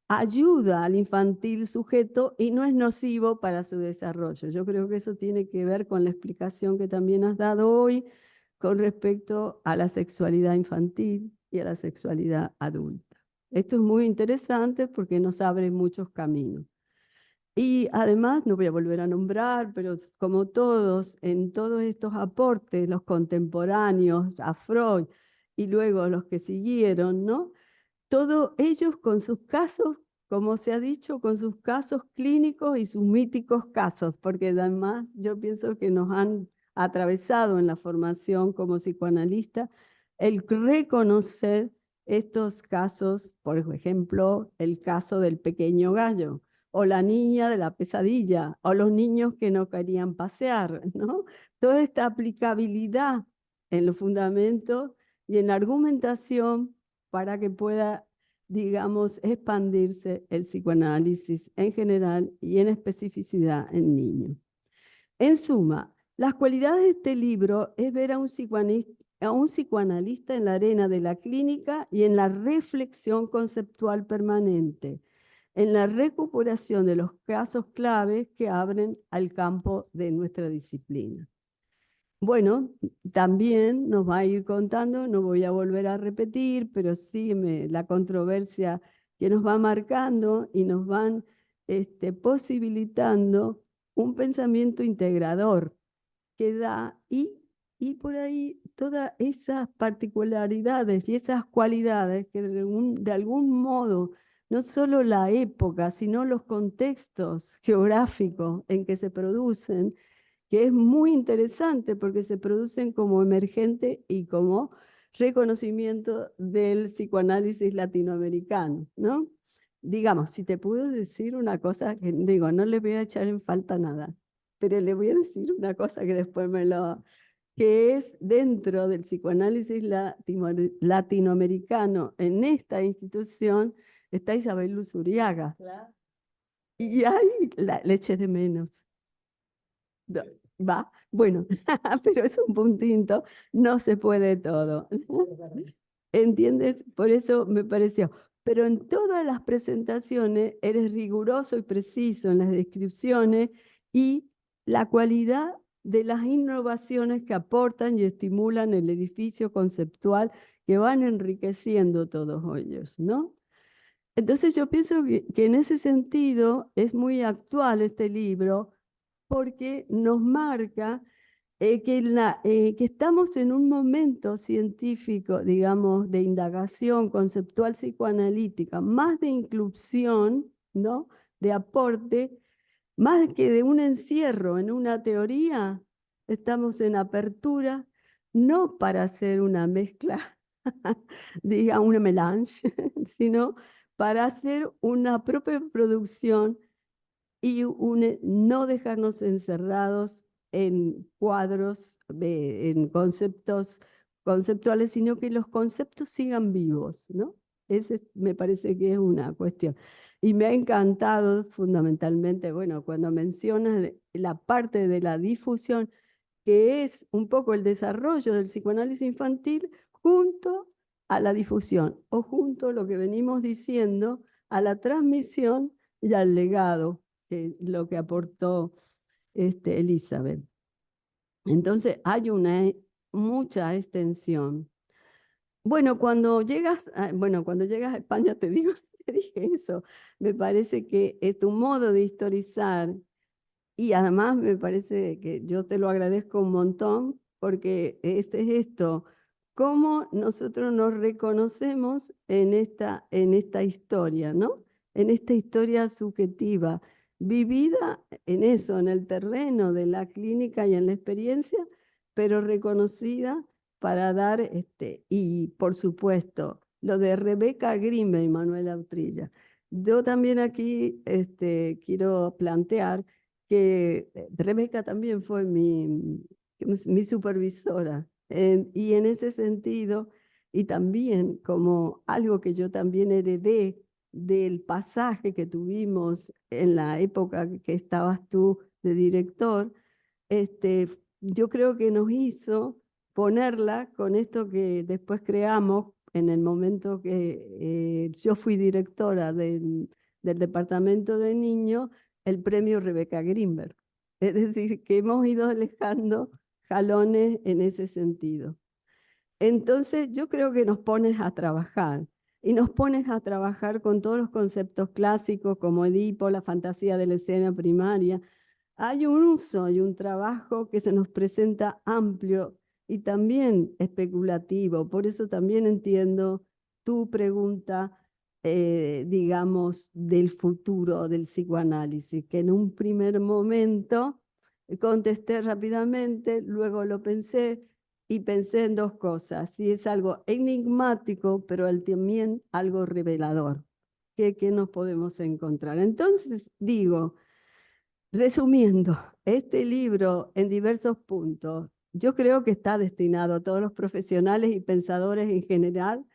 ayuda al infantil sujeto y no es nocivo para su desarrollo. Yo creo que eso tiene que ver con la explicación que también has dado hoy con respecto a la sexualidad infantil y a la sexualidad adulta. Esto es muy interesante porque nos abre muchos caminos. Y además, no voy a volver a nombrar, pero como todos, en todos estos aportes, los contemporáneos a Freud y luego los que siguieron, ¿no? Todos ellos con sus casos, como se ha dicho, con sus casos clínicos y sus míticos casos, porque además yo pienso que nos han atravesado en la formación como psicoanalista el reconocer estos casos, por ejemplo, el caso del pequeño gallo, o la niña de la pesadilla, o los niños que no querían pasear, ¿no? Toda esta aplicabilidad en los fundamentos y en la argumentación para que pueda, digamos, expandirse el psicoanálisis en general y en especificidad en niños. En suma, las cualidades de este libro es ver a un psicoanalista en la arena de la clínica y en la reflexión conceptual permanente, en la recuperación de los casos claves que abren al campo de nuestra disciplina. Bueno, también nos va a ir contando, no voy a volver a repetir, pero sí la controversia que nos va marcando y nos van posibilitando un pensamiento integrador que da y por ahí todas esas particularidades y esas cualidades que de algún modo, no solo la época, sino los contextos geográficos en que se producen, que es muy interesante porque se producen como emergente y como reconocimiento del psicoanálisis latinoamericano, ¿no? Digamos, si te puedo decir una cosa, que digo, no le voy a echar en falta nada, pero le voy a decir una cosa que después que es dentro del psicoanálisis latinoamericano, en esta institución, está Isabel Luzuriaga. Claro. Y ahí le eché de menos. Va, bueno, pero es un puntito, no se puede todo. ¿Entiendes? Por eso me pareció. Pero en todas las presentaciones eres riguroso y preciso en las descripciones y la cualidad de las innovaciones que aportan y estimulan el edificio conceptual que van enriqueciendo todos ellos, ¿no? Entonces yo pienso que en ese sentido es muy actual este libro porque nos marca que estamos en un momento científico, digamos, de indagación conceptual psicoanalítica, más de inclusión, ¿no? De aporte, más que de un encierro en una teoría, estamos en apertura, no para hacer una mezcla, diga, una melange, sino para hacer una propia producción y no dejarnos encerrados en cuadros, en conceptos conceptuales, sino que los conceptos sigan vivos, ¿no? Ese me parece que es una cuestión. Y me ha encantado fundamentalmente, bueno, cuando mencionas la parte de la difusión, que es un poco el desarrollo del psicoanálisis infantil junto a la difusión, o junto a lo que venimos diciendo, a la transmisión y al legado, que lo que aportó Elizabeth. Entonces hay mucha extensión. Bueno, cuando llegas a España, te dije eso, me parece que es tu modo de historizar y además me parece que yo te lo agradezco un montón porque es esto, cómo nosotros nos reconocemos en esta historia, ¿no? En esta historia subjetiva, vivida en eso, en el terreno de la clínica y en la experiencia, pero reconocida para dar, y por supuesto, lo de Rebeca Grimbe y Manuela Utrilla. Yo también aquí quiero plantear que Rebeca también fue que es mi supervisora. Y en ese sentido, y también como algo que yo también heredé del pasaje que tuvimos en la época que estabas tú de director, yo creo que nos hizo ponerla con esto que después creamos en el momento que yo fui directora del departamento de niños, el premio Rebeca Greenberg. Es decir, que hemos ido dejando jalones en ese sentido. Entonces, yo creo que nos pones a trabajar y nos pones a trabajar con todos los conceptos clásicos como Edipo, la fantasía de la escena primaria. Hay un uso y un trabajo que se nos presenta amplio y también especulativo. Por eso también entiendo tu pregunta, digamos, del futuro del psicoanálisis, que en un primer momento contesté rápidamente, luego lo pensé y pensé en dos cosas. Si es algo enigmático, pero también algo revelador. ¿Qué nos podemos encontrar? Entonces, digo, resumiendo, este libro en diversos puntos, yo creo que está destinado a todos los profesionales y pensadores en general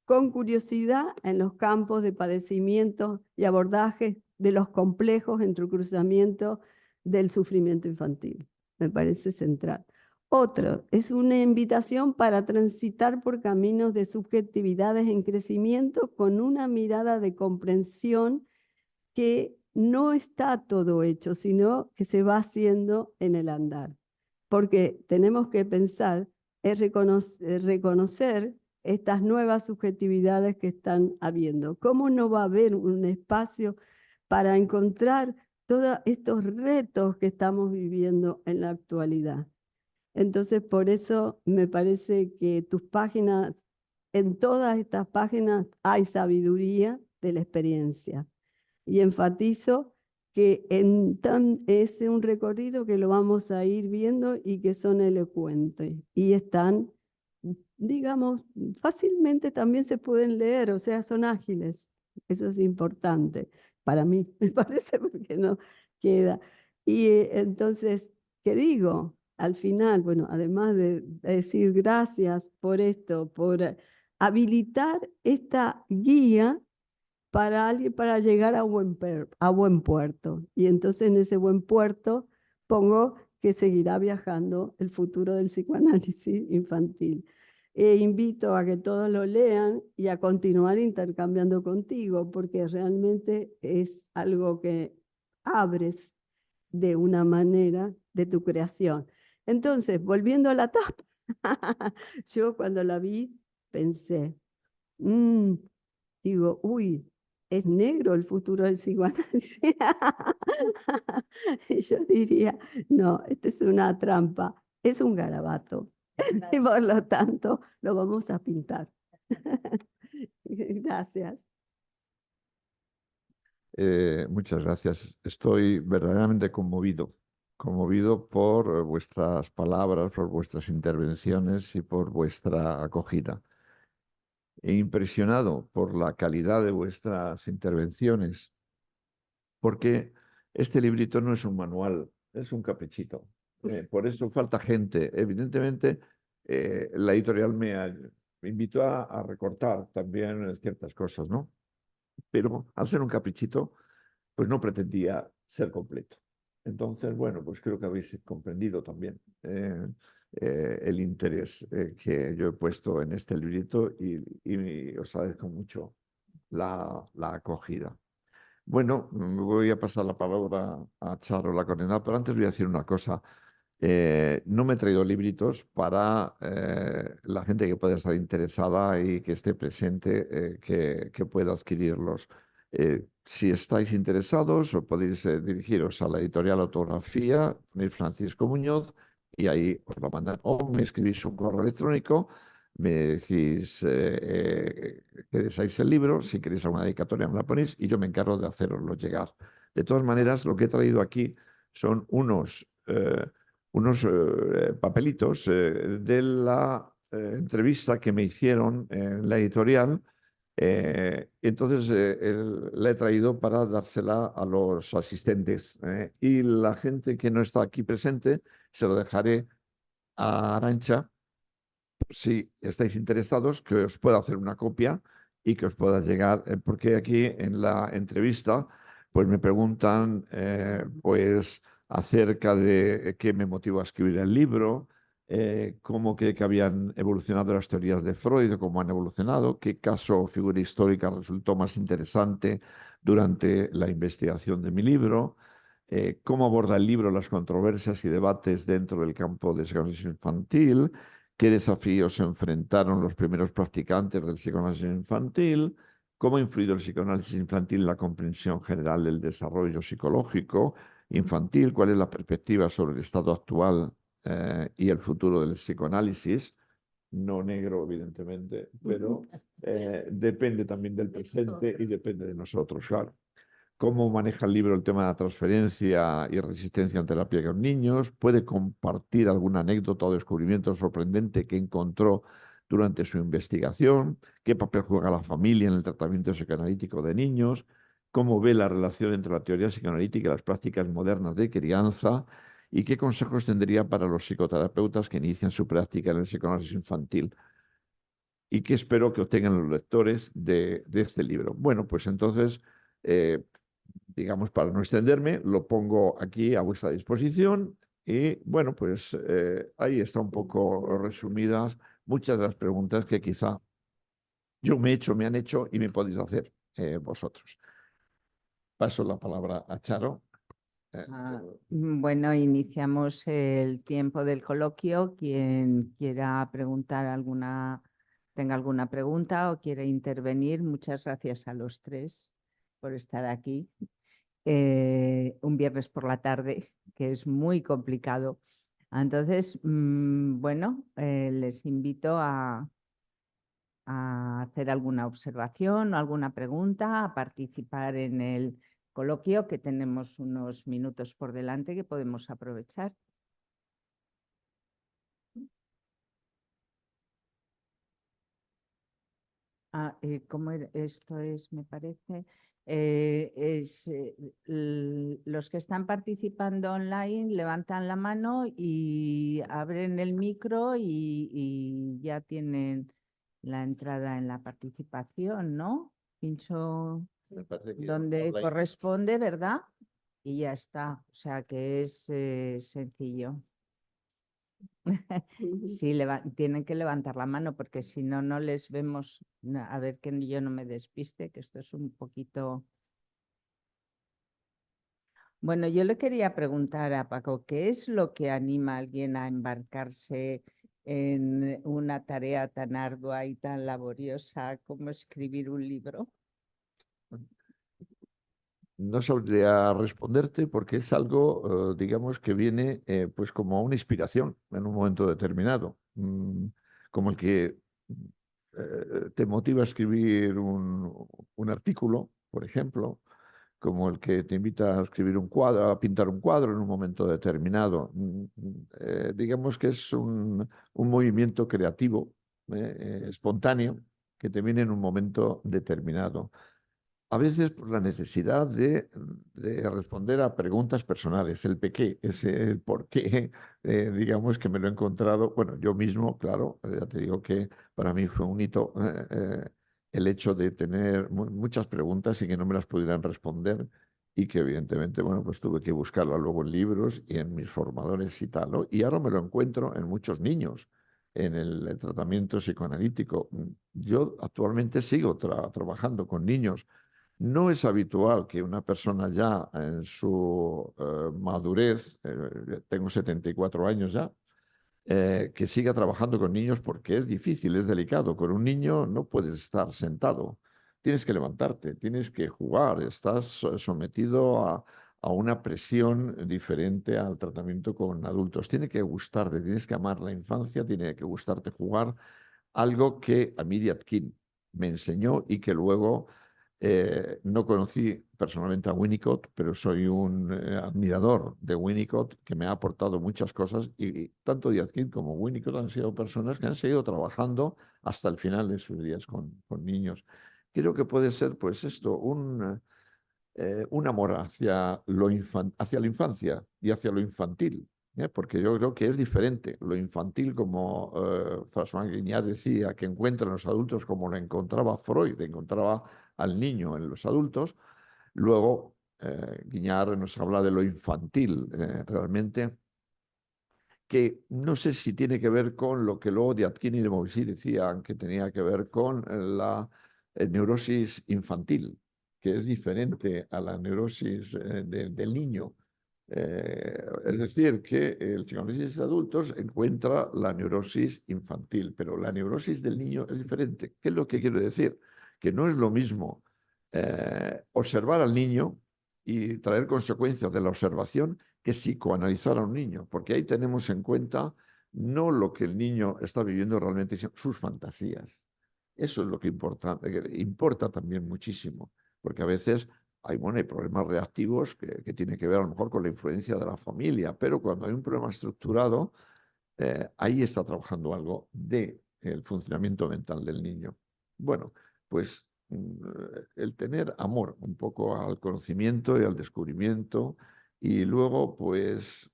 con curiosidad en los campos de padecimientos y abordajes de los complejos entrecruzamientos del sufrimiento infantil. Me parece central. Otro, es una invitación para transitar por caminos de subjetividades en crecimiento con una mirada de comprensión que no está todo hecho, sino que se va haciendo en el andar. Porque tenemos que pensar, es reconocer estas nuevas subjetividades que están habiendo. ¿Cómo no va a haber un espacio para encontrar todos estos retos que estamos viviendo en la actualidad? Entonces, por eso me parece que tus páginas, en todas estas páginas hay sabiduría de la experiencia. Y enfatizo que es un recorrido que lo vamos a ir viendo y que son elocuentes y están, digamos, fácilmente también se pueden leer, o sea, son ágiles. Eso es importante para mí, me parece, porque no queda. Y entonces, ¿qué digo? Al final, bueno, además de decir gracias por esto, por habilitar esta guía para alguien para llegar a buen puerto. Y entonces en ese buen puerto pongo que seguirá viajando el futuro del psicoanálisis infantil. Invito a que todos lo lean y a continuar intercambiando contigo, porque realmente es algo que abres de una manera de tu creación. Entonces, volviendo a la tapa, yo cuando la vi pensé, digo, uy, es negro el futuro del psicoanálisis. Y yo diría, no, esto es una trampa, es un garabato. Y por lo tanto, lo vamos a pintar. Gracias. Muchas gracias. Estoy verdaderamente conmovido por vuestras palabras, por vuestras intervenciones y por vuestra acogida. E impresionado por la calidad de vuestras intervenciones, porque este librito no es un manual, es un caprichito. Por eso falta gente. Evidentemente, la editorial me invitó a recortar también ciertas cosas, ¿no? Pero al ser un caprichito, pues no pretendía ser completo. Entonces, bueno, pues creo que habéis comprendido también el interés que yo he puesto en este librito y os agradezco mucho la acogida. Bueno, voy a pasar la palabra a Charo, la coordinadora, pero antes voy a decir una cosa. No me he traído libritos para la gente que pueda estar interesada y que esté presente, que pueda adquirirlos. Si estáis interesados, os podéis dirigiros a la editorial Autografía, ponéis Francisco Muñoz, y ahí os lo mandan. O me escribís un correo electrónico, me decís que deseáis el libro, si queréis alguna dedicatoria me la ponéis y yo me encargo de haceroslo llegar. De todas maneras, lo que he traído aquí son unos papelitos de la entrevista que me hicieron en la editorial. Entonces la he traído para dársela a los asistentes y la gente que no está aquí presente se lo dejaré a Arantxa, si estáis interesados, que os pueda hacer una copia y que os pueda llegar, porque aquí en la entrevista pues me preguntan pues acerca de qué me motivó a escribir el libro, cómo cree que habían evolucionado las teorías de Freud, cómo han evolucionado, qué caso o figura histórica resultó más interesante durante la investigación de mi libro, cómo aborda el libro las controversias y debates dentro del campo de psicoanálisis infantil, qué desafíos se enfrentaron los primeros practicantes del psicoanálisis infantil, cómo ha influido el psicoanálisis infantil en la comprensión general del desarrollo psicológico infantil, cuál es la perspectiva sobre el estado actual y el futuro del psicoanálisis, no negro, evidentemente, pero depende también del presente y depende de nosotros, claro. Cómo maneja el libro el tema de la transferencia y resistencia en terapia con niños, puede compartir alguna anécdota o descubrimiento sorprendente que encontró durante su investigación, qué papel juega la familia en el tratamiento psicoanalítico de niños, cómo ve la relación entre la teoría psicoanalítica y las prácticas modernas de crianza y qué consejos tendría para los psicoterapeutas que inician su práctica en el psicoanálisis infantil y qué espero que obtengan los lectores de este libro. Bueno, pues entonces, digamos, para no extenderme, lo pongo aquí a vuestra disposición y, bueno, pues ahí está un poco resumidas muchas de las preguntas que quizá yo me he hecho, me han hecho y me podéis hacer vosotros. Paso la palabra a Charo. Bueno, iniciamos el tiempo del coloquio. Quien quiera preguntar tenga alguna pregunta o quiera intervenir, muchas gracias a los tres por estar aquí. Un viernes por la tarde, que es muy complicado. Entonces, bueno, les invito a hacer alguna observación o alguna pregunta, a participar en el coloquio, que tenemos unos minutos por delante que podemos aprovechar. ¿Cómo esto es, me parece? Los que están participando online levantan la mano y abren el micro y ya tienen la entrada en la participación, ¿no? Pincho Me parece que donde online. corresponde, ¿verdad? Y ya está. O sea que es sencillo. Sí, tienen que levantar la mano porque si no, no les vemos. A ver que yo no me despiste, que esto es un poquito... Bueno, yo le quería preguntar a Paco, ¿qué es lo que anima a alguien a embarcarse en una tarea tan ardua y tan laboriosa como escribir un libro? No sabría responderte porque es algo, digamos, que viene pues como una inspiración en un momento determinado, como el que te motiva a escribir un artículo, por ejemplo, como el que te invita a escribir un cuadro, a pintar un cuadro en un momento determinado. Digamos que es un movimiento creativo, espontáneo, que te viene en un momento determinado. A veces por la necesidad de responder a preguntas personales, el qué, el por qué, digamos que me lo he encontrado, bueno, yo mismo, claro, ya te digo que para mí fue un hito el hecho de tener muchas preguntas y que no me las pudieran responder y que evidentemente, bueno, pues tuve que buscarlas luego en libros y en mis formadores y tal, ¿no? Y ahora me lo encuentro en muchos niños en el tratamiento psicoanalítico. Yo actualmente sigo trabajando con niños. No es habitual que una persona ya en su madurez, tengo 74 años ya, que siga trabajando con niños porque es difícil, es delicado. Con un niño no puedes estar sentado, tienes que levantarte, tienes que jugar, estás sometido a una presión diferente al tratamiento con adultos. Tiene que gustarte, tienes que amar la infancia, tiene que gustarte jugar, algo que a mí Atkin me enseñó y que luego no conocí personalmente a Winnicott, pero soy un admirador de Winnicott que me ha aportado muchas cosas y tanto Díaz King como Winnicott han sido personas que han seguido trabajando hasta el final de sus días con niños. Creo que puede ser, pues esto, un amor hacia hacia la infancia y hacia lo infantil, porque yo creo que es diferente. Lo infantil, como François Guignard decía, que encuentra en los adultos como lo encontraba Freud, encontraba al niño en los adultos. Luego, Guignard nos habla de lo infantil, realmente, que no sé si tiene que ver con lo que luego Diatkini y de Maussy decían, que tenía que ver con la neurosis infantil, que es diferente a la neurosis del niño. Es decir, que el psicoanálisis de adultos encuentra la neurosis infantil, pero la neurosis del niño es diferente. ¿Qué es lo que quiero decir? Que no es lo mismo observar al niño y traer consecuencias de la observación que psicoanalizar a un niño, porque ahí tenemos en cuenta no lo que el niño está viviendo realmente, sino sus fantasías. Eso es lo que importa también muchísimo, porque a veces hay problemas reactivos que tienen que ver a lo mejor con la influencia de la familia, pero cuando hay un problema estructurado, ahí está trabajando algo del funcionamiento mental del niño. Bueno, pues el tener amor un poco al conocimiento y al descubrimiento y luego, pues,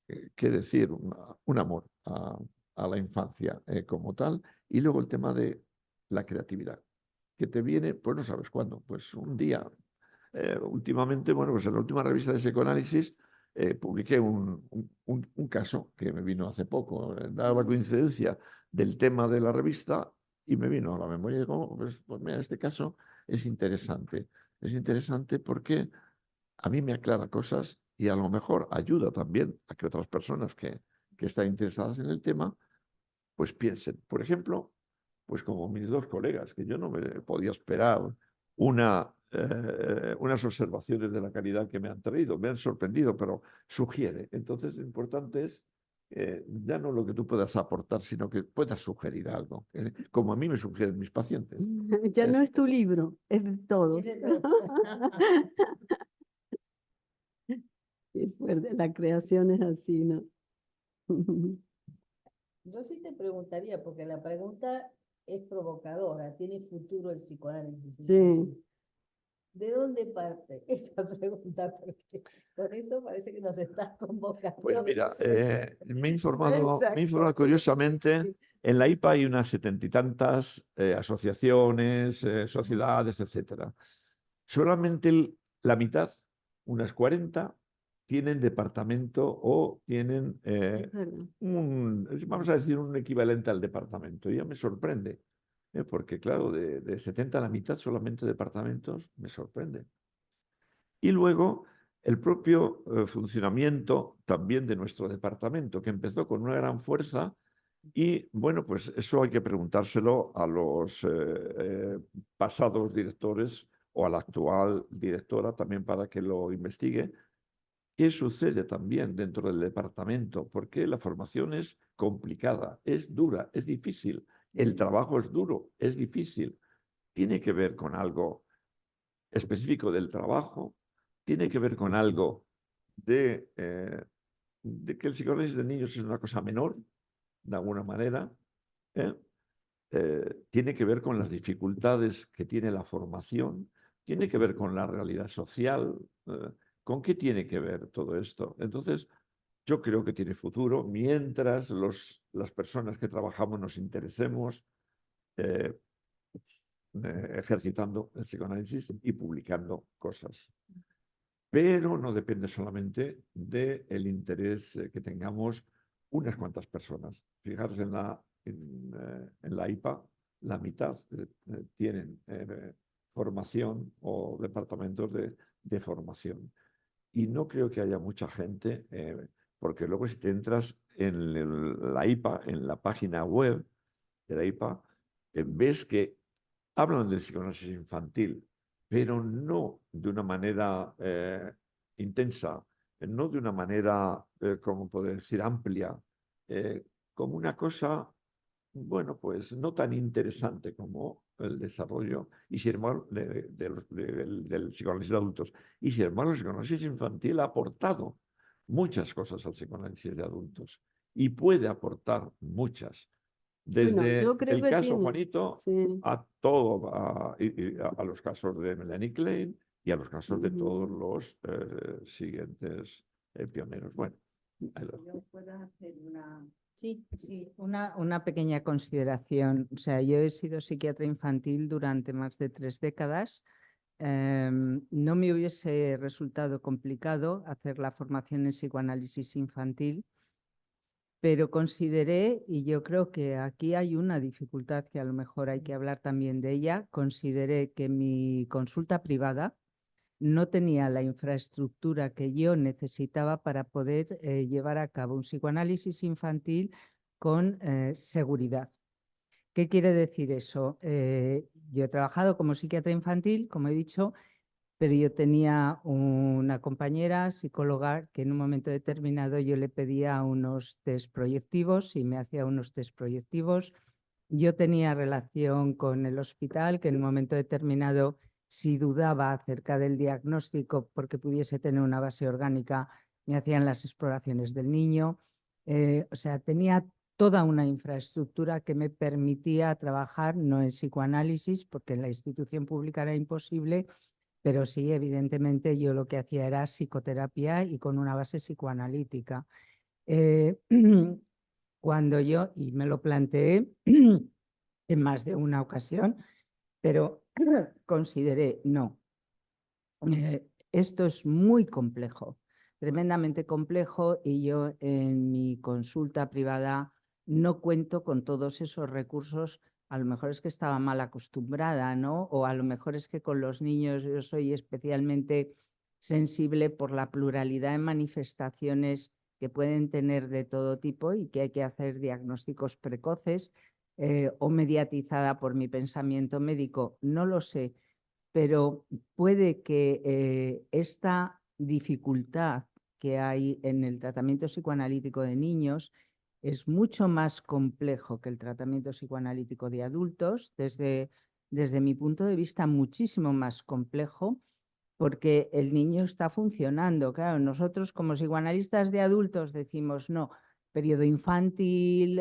¿qué decir? Un amor a la infancia como tal y luego el tema de la creatividad, que te viene, pues no sabes cuándo, pues un día. Últimamente, bueno, pues en la última revista de psicoanálisis publiqué un caso que me vino hace poco, daba la coincidencia del tema de la revista y me vino a la memoria y digo, pues mira, este caso es interesante. Es interesante porque a mí me aclara cosas y a lo mejor ayuda también a que otras personas que están interesadas en el tema, pues piensen. Por ejemplo, pues como mis dos colegas, que yo no me podía esperar unas observaciones de la calidad que me han traído, me han sorprendido, pero sugiere. Entonces, lo importante es ya no lo que tú puedas aportar, sino que puedas sugerir algo, como a mí me sugieren mis pacientes. Ya no es tu libro, es de todos. Qué fuerte, la creación es así, ¿no? Yo sí te preguntaría, porque la pregunta es provocadora, ¿tiene futuro el psicoanálisis? Sí. ¿De dónde parte esa pregunta? Porque con eso parece que nos estás convocando. Pues mira, me he informado Exacto. curiosamente, en la IPA hay unas 70 y tantas asociaciones, sociedades, etcétera. Solamente la mitad, unas 40, tienen departamento o tienen Es verdad. vamos a decir, un equivalente al departamento. Y ya me sorprende, porque claro, de 70 a la mitad solamente departamentos, me sorprende. Y luego el propio funcionamiento también de nuestro departamento, que empezó con una gran fuerza y bueno, pues eso hay que preguntárselo a los pasados directores o a la actual directora también para que lo investigue. ¿Qué sucede también dentro del departamento? Porque la formación es complicada, es dura, es difícil. El trabajo es duro, es difícil. Tiene que ver con algo específico del trabajo, tiene que ver con algo de que el psicoanálisis de niños es una cosa menor, de alguna manera. ¿eh? Tiene que ver con las dificultades que tiene la formación, tiene que ver con la realidad social. ¿Con qué tiene que ver todo esto? Entonces, yo creo que tiene futuro mientras las personas que trabajamos nos interesemos ejercitando el psicoanálisis y publicando cosas. Pero no depende solamente del interés que tengamos unas cuantas personas. Fijaros en la IPA, la mitad tienen formación o departamentos de formación. Y no creo que haya mucha gente, porque luego si te entras en la IPA, en la página web de la IPA, ves que hablan del psicoanálisis infantil, pero no de una manera intensa, no de una manera, como puedo decir, amplia, como una cosa, bueno, pues no tan interesante como el desarrollo y sin embargo, del psicoanálisis de adultos. Y sin embargo, el psicoanálisis infantil ha aportado muchas cosas al psicoanálisis de adultos y puede aportar muchas. Bueno, Desde yo creo el que caso tiene. Juanito Sí. a todo, a los casos de Melanie Klein y a los casos de todos Ujú. los siguientes pioneros. Bueno, Yo puedo hacer una pequeña consideración. O sea, yo he sido psiquiatra infantil durante más de 3 décadas. No me hubiese resultado complicado hacer la formación en psicoanálisis infantil, pero consideré, y yo creo que aquí hay una dificultad que a lo mejor hay que hablar también de ella, consideré que mi consulta privada no tenía la infraestructura que yo necesitaba para poder llevar a cabo un psicoanálisis infantil con seguridad. ¿Qué quiere decir eso? Yo he trabajado como psiquiatra infantil, como he dicho, pero yo tenía una compañera psicóloga que en un momento determinado yo le pedía unos test proyectivos y me hacía unos test proyectivos. Yo tenía relación con el hospital, que en un momento determinado, si dudaba acerca del diagnóstico porque pudiese tener una base orgánica, me hacían las exploraciones del niño. O sea, tenía toda una infraestructura que me permitía trabajar no en psicoanálisis, porque en la institución pública era imposible, pero sí, evidentemente, yo lo que hacía era psicoterapia y con una base psicoanalítica. Cuando yo, y me lo planteé en más de una ocasión, pero consideré, no, esto es muy complejo, tremendamente complejo, y yo en mi consulta privada no cuento con todos esos recursos. A lo mejor es que estaba mal acostumbrada, ¿no? O a lo mejor es que con los niños yo soy especialmente sensible por la pluralidad de manifestaciones que pueden tener de todo tipo y que hay que hacer diagnósticos precoces, o mediatizada por mi pensamiento médico, no lo sé, pero puede que esta dificultad que hay en el tratamiento psicoanalítico de niños es mucho más complejo que el tratamiento psicoanalítico de adultos, desde mi punto de vista muchísimo más complejo, porque el niño está funcionando. Claro, nosotros como psicoanalistas de adultos decimos, no, periodo infantil,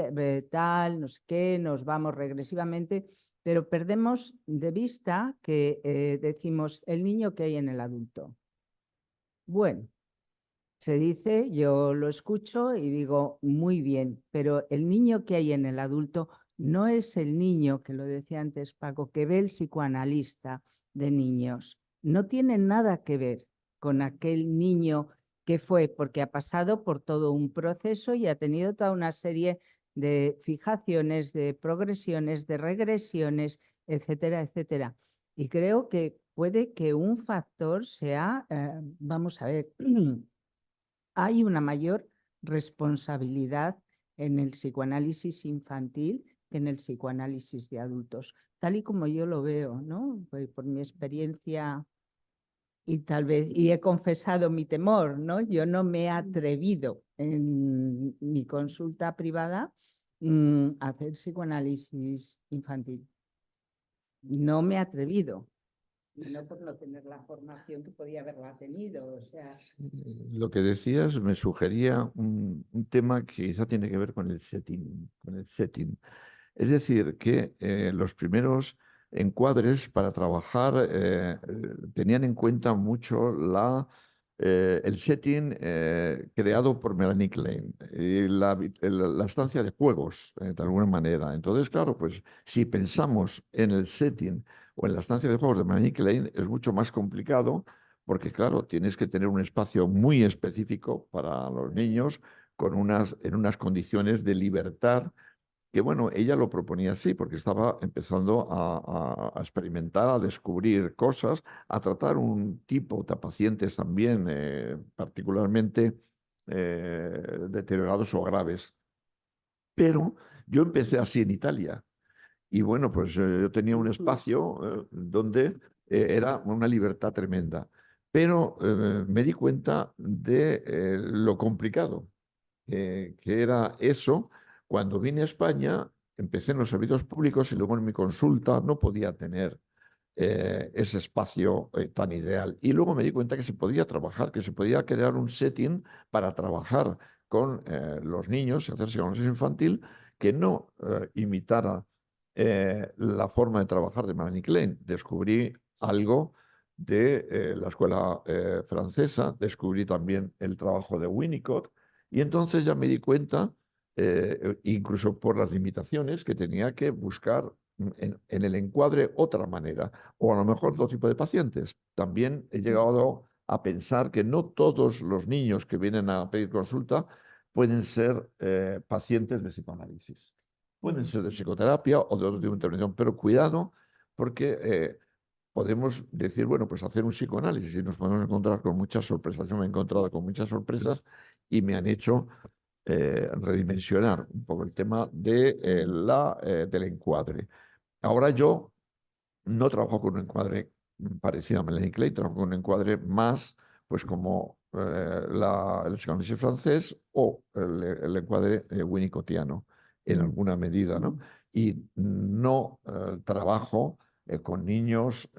tal, no sé qué, nos vamos regresivamente, pero perdemos de vista que decimos el niño que hay en el adulto. Bueno, se dice, yo lo escucho y digo, muy bien, pero el niño que hay en el adulto no es el niño, que lo decía antes Paco, que ve el psicoanalista de niños. No tiene nada que ver con aquel niño que fue, porque ha pasado por todo un proceso y ha tenido toda una serie de fijaciones, de progresiones, de regresiones, etcétera, etcétera. Y creo que puede que un factor sea, vamos a ver, hay una mayor responsabilidad en el psicoanálisis infantil que en el psicoanálisis de adultos, tal y como yo lo veo, ¿no? Por mi experiencia, y tal vez, y he confesado mi temor, ¿no? Yo no me he atrevido en mi consulta privada a hacer psicoanálisis infantil. No me he atrevido. Y no por no tener la formación que podía haberla tenido, o sea. Lo que decías me sugería un tema que quizá tiene que ver con el setting, Es decir, que los primeros encuadres para trabajar tenían en cuenta mucho el setting creado por Melanie Klein, y la estancia de juegos, de alguna manera. Entonces, claro, pues si pensamos en el setting o en la estancia de juegos de Melanie Klein, es mucho más complicado porque, claro, tienes que tener un espacio muy específico para los niños en unas condiciones de libertad que bueno, ella lo proponía así, porque estaba empezando a experimentar, a descubrir cosas, a tratar un tipo de pacientes también particularmente deteriorados o graves. Pero yo empecé así en Italia. Y bueno, pues yo tenía un espacio donde era una libertad tremenda. Pero me di cuenta de lo complicado que era eso. Cuando vine a España, empecé en los servicios públicos y luego en mi consulta no podía tener ese espacio tan ideal. Y luego me di cuenta que se podía trabajar, que se podía crear un setting para trabajar con los niños y hacer psicoanálisis infantil que no imitara la forma de trabajar de Melanie Klein. Descubrí algo de la escuela francesa, descubrí también el trabajo de Winnicott Y entonces ya me di cuenta, incluso por las limitaciones, que tenía que buscar en el encuadre otra manera, o a lo mejor otro tipo de pacientes. También he llegado a pensar que no todos los niños que vienen a pedir consulta pueden ser pacientes de psicoanálisis. Pueden ser de psicoterapia o de otro tipo de intervención, pero cuidado porque podemos decir, bueno, pues hacer un psicoanálisis y nos podemos encontrar con muchas sorpresas. Yo me he encontrado con muchas sorpresas y me han hecho redimensionar un poco el tema de, del encuadre. Ahora yo no trabajo con un encuadre parecido a Melanie Klein, trabajo con un encuadre más, pues como el psicoanálisis francés o el encuadre winnicottiano, en alguna medida, ¿no? Y no trabajo con niños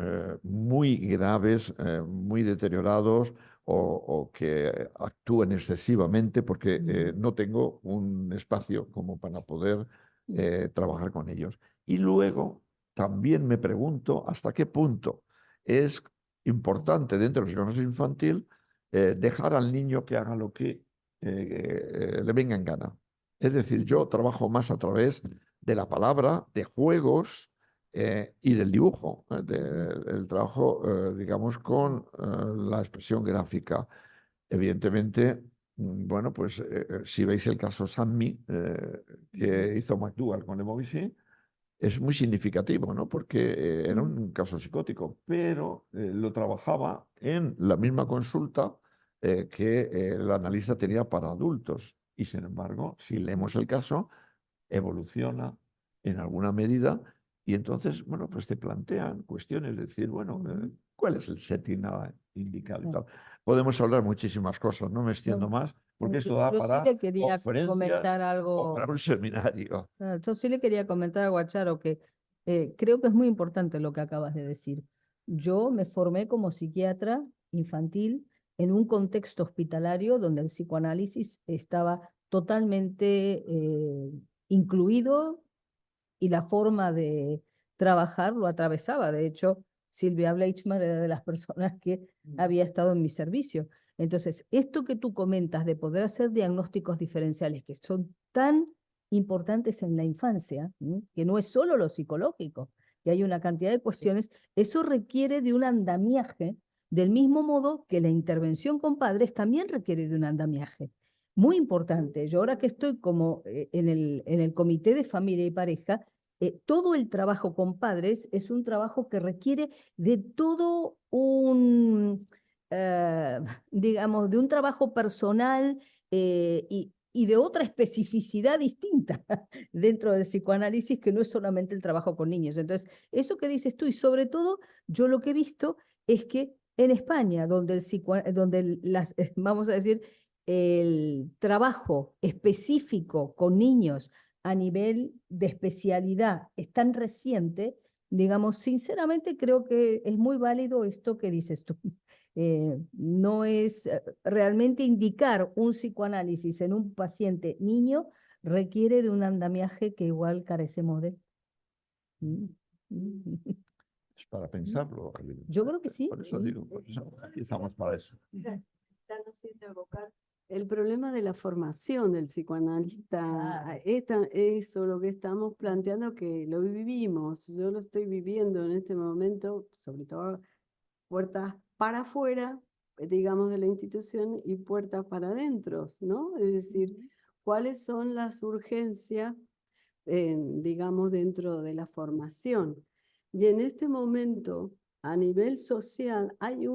muy graves, muy deteriorados o que actúen excesivamente porque no tengo un espacio como para poder trabajar con ellos. Y luego también me pregunto hasta qué punto es importante dentro de la psicoanálisis infantil dejar al niño que haga lo que le venga en gana. Es decir, yo trabajo más a través de la palabra, de juegos y del dibujo, el trabajo, digamos, con la expresión gráfica. Evidentemente, bueno, pues si veis el caso Sammy que hizo McDougall con Lemoyne, es muy significativo, ¿no? Porque era un caso psicótico, pero lo trabajaba en la misma consulta que el analista tenía para adultos. Y sin embargo, si leemos el caso, evoluciona en alguna medida y entonces, bueno, pues te plantean cuestiones, decir, bueno, ¿cuál es el setting indicado y tal? Podemos hablar muchísimas cosas, no me extiendo más, porque esto da Yo sí para le quería conferencias comentar o algo. para un seminario. Yo sí le quería comentar a Guacharo que creo que es muy importante lo que acabas de decir. Yo me formé como psiquiatra infantil en un contexto hospitalario donde el psicoanálisis estaba totalmente incluido y la forma de trabajar lo atravesaba. De hecho, Silvia Bleichmer era de las personas que había estado en mi servicio. Entonces, esto que tú comentas de poder hacer diagnósticos diferenciales que son tan importantes en la infancia, que no es solo lo psicológico, que hay una cantidad de cuestiones, eso requiere de un andamiaje, del mismo modo que la intervención con padres también requiere de un andamiaje. Muy importante. Yo ahora que estoy como en el comité de familia y pareja, todo el trabajo con padres es un trabajo que requiere de todo un, digamos, de un trabajo personal y de otra especificidad distinta dentro del psicoanálisis que no es solamente el trabajo con niños. Entonces, eso que dices tú, y sobre todo, yo lo que he visto es que en España, donde, vamos a decir, el trabajo específico con niños a nivel de especialidad es tan reciente, digamos, sinceramente creo que es muy válido esto que dices tú. No es realmente indicar un psicoanálisis en un paciente niño requiere de un andamiaje que igual carecemos de. Es para pensarlo. Yo creo que sí. Por eso digo, aquí estamos para eso. Están haciendo evocar el problema de la formación del psicoanalista. Claro. Eso, lo que estamos planteando, que lo vivimos. Yo lo estoy viviendo en este momento, sobre todo puertas para afuera, digamos, de la institución y puertas para adentro, ¿no? Es decir, ¿cuáles son las urgencias, digamos, dentro de la formación? Y en este momento, a nivel social, hay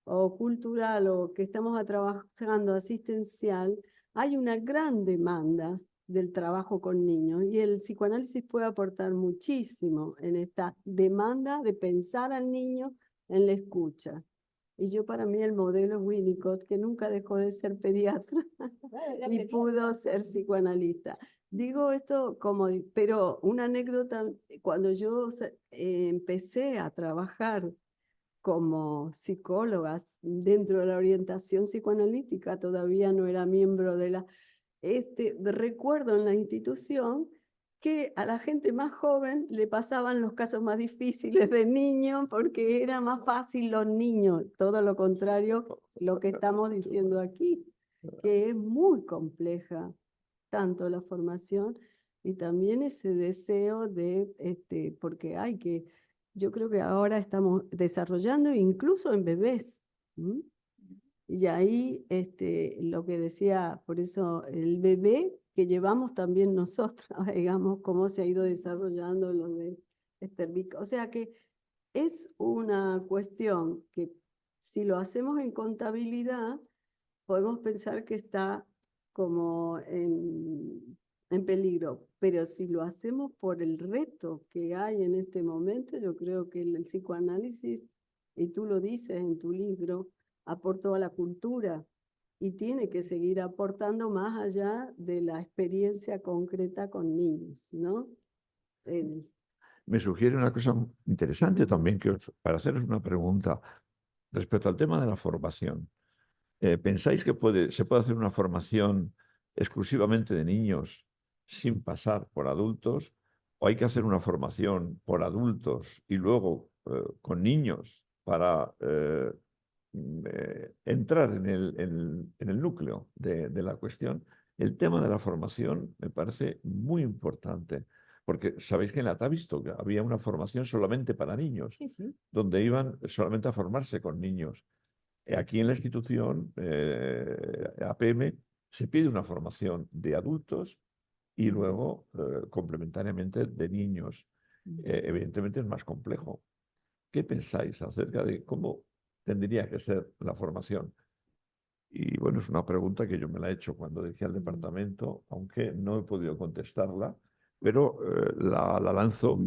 o cultural, o que estamos trabajando asistencial, hay una gran demanda del trabajo con niños y el psicoanálisis puede aportar muchísimo en esta demanda de pensar al niño en la escucha. Y yo, para mí, el modelo es Winnicott, que nunca dejó de ser pediatra y pudo ser psicoanalista. Digo esto pero una anécdota, cuando yo empecé a trabajar como psicóloga dentro de la orientación psicoanalítica, todavía no era miembro de la... recuerdo en la institución que a la gente más joven le pasaban los casos más difíciles de niños porque era más fácil los niños, todo lo contrario lo que estamos diciendo aquí. que es muy compleja, tanto la formación y también ese deseo de, porque hay que, yo creo que ahora estamos desarrollando incluso en bebés. ¿M? Y ahí lo que decía, por eso el bebé que llevamos también nosotros, digamos, cómo se ha ido desarrollando lo de o sea que es una cuestión que si lo hacemos en contabilidad, podemos pensar que está como en peligro, pero si lo hacemos por el reto que hay en este momento, yo creo que el psicoanálisis, y tú lo dices en tu libro, aportó a la cultura y tiene que seguir aportando más allá de la experiencia concreta con niños, ¿no? Me sugiere una cosa interesante también, para haceros una pregunta respecto al tema de la formación. ¿Pensáis que se puede hacer una formación exclusivamente de niños sin pasar por adultos? ¿O hay que hacer una formación por adultos y luego con niños para entrar en el núcleo de la cuestión? El tema de la formación me parece muy importante, porque sabéis que en la Tavistock había una formación solamente para niños, Sí, sí. donde iban solamente a formarse con niños. Aquí en la institución APM se pide una formación de adultos y luego complementariamente de niños. Evidentemente es más complejo. ¿Qué pensáis acerca de cómo tendría que ser la formación? Y bueno, es una pregunta que yo me la he hecho cuando dije al departamento, aunque no he podido contestarla, pero la lanzo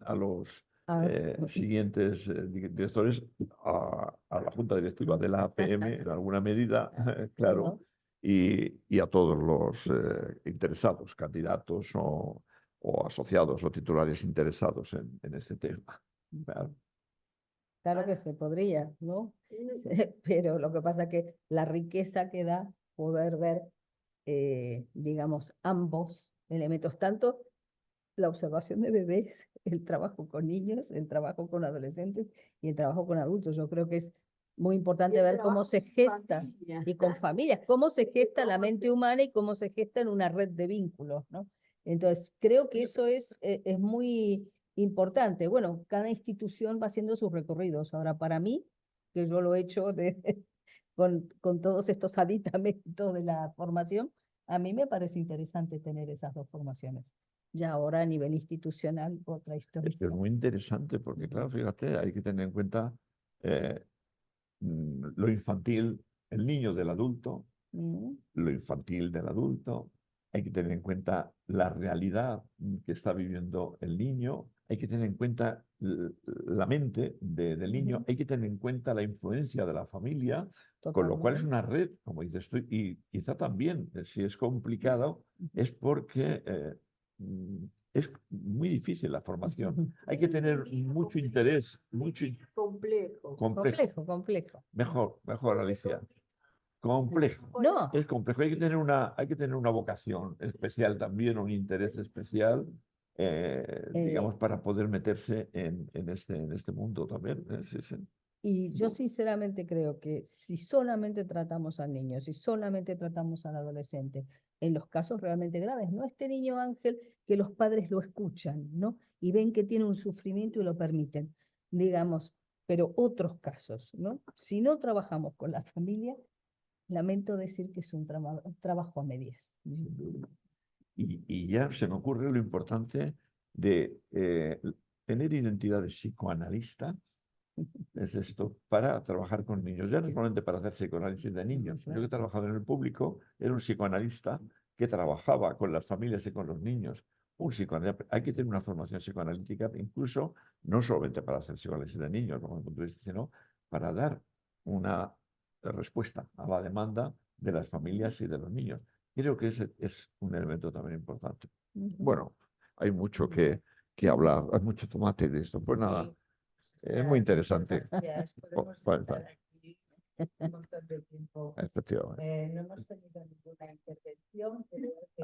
a los A ver. siguientes directores, a la junta directiva de la APM en alguna medida, claro, y a todos los interesados, candidatos o asociados o titulares interesados en este tema. Claro. Claro que se podría, ¿no? Pero lo que pasa es que la riqueza que da poder ver, digamos, ambos elementos, tanto la observación de bebés, el trabajo con niños, el trabajo con adolescentes y el trabajo con adultos. Yo creo que es muy importante ver cómo se gesta y con familias, cómo se gesta la mente humana y cómo se gesta en una red de vínculos, ¿no? Entonces, creo que eso es muy importante. Bueno, cada institución va haciendo sus recorridos. Ahora, para mí, que yo lo he hecho con todos estos aditamentos de la formación, a mí me parece interesante tener esas dos formaciones. Ya ahora a nivel institucional, otra historia. Es muy interesante porque, claro, fíjate, hay que tener en cuenta lo infantil, el niño del adulto, lo infantil del adulto, hay que tener en cuenta la realidad que está viviendo el niño, hay que tener en cuenta la mente del niño, hay que tener en cuenta la influencia de la familia, con lo cual es una red, como dices tú, y quizá también, si es complicado, es porque es muy difícil la formación. Hay que tener mucho interés, mucho complejo. Complejo. Mejor, Alicia. Complejo. No. Es complejo. Hay que tener una vocación especial también, un interés especial, digamos, para poder meterse en este mundo también. Sí, sí. Y yo sinceramente creo que si solamente tratamos al niño, si solamente tratamos al adolescente, en los casos realmente graves, no este niño ángel que los padres lo escuchan, ¿no? Y ven que tiene un sufrimiento y lo permiten, digamos, pero otros casos, ¿no? Si no trabajamos con la familia, lamento decir que es un trabajo a medias. Y ya se me ocurre lo importante de tener identidad de psicoanalista. Es esto, para trabajar con niños, ya no solamente para hacer psicoanálisis de niños. Yo que he trabajado en el público, era un psicoanalista que trabajaba con las familias y con los niños. Un psicoanalista, hay que tener una formación psicoanalítica, incluso no solamente para hacer psicoanálisis de niños, desde el punto de vista, sino para dar una respuesta a la demanda de las familias y de los niños. Creo que ese es un elemento también importante. Bueno, hay mucho que hablar, hay mucho tomate de esto. Pues nada. Es muy interesante. Podemos estar aquí un montón de tiempo. Efectivamente. No hemos tenido ninguna intervención.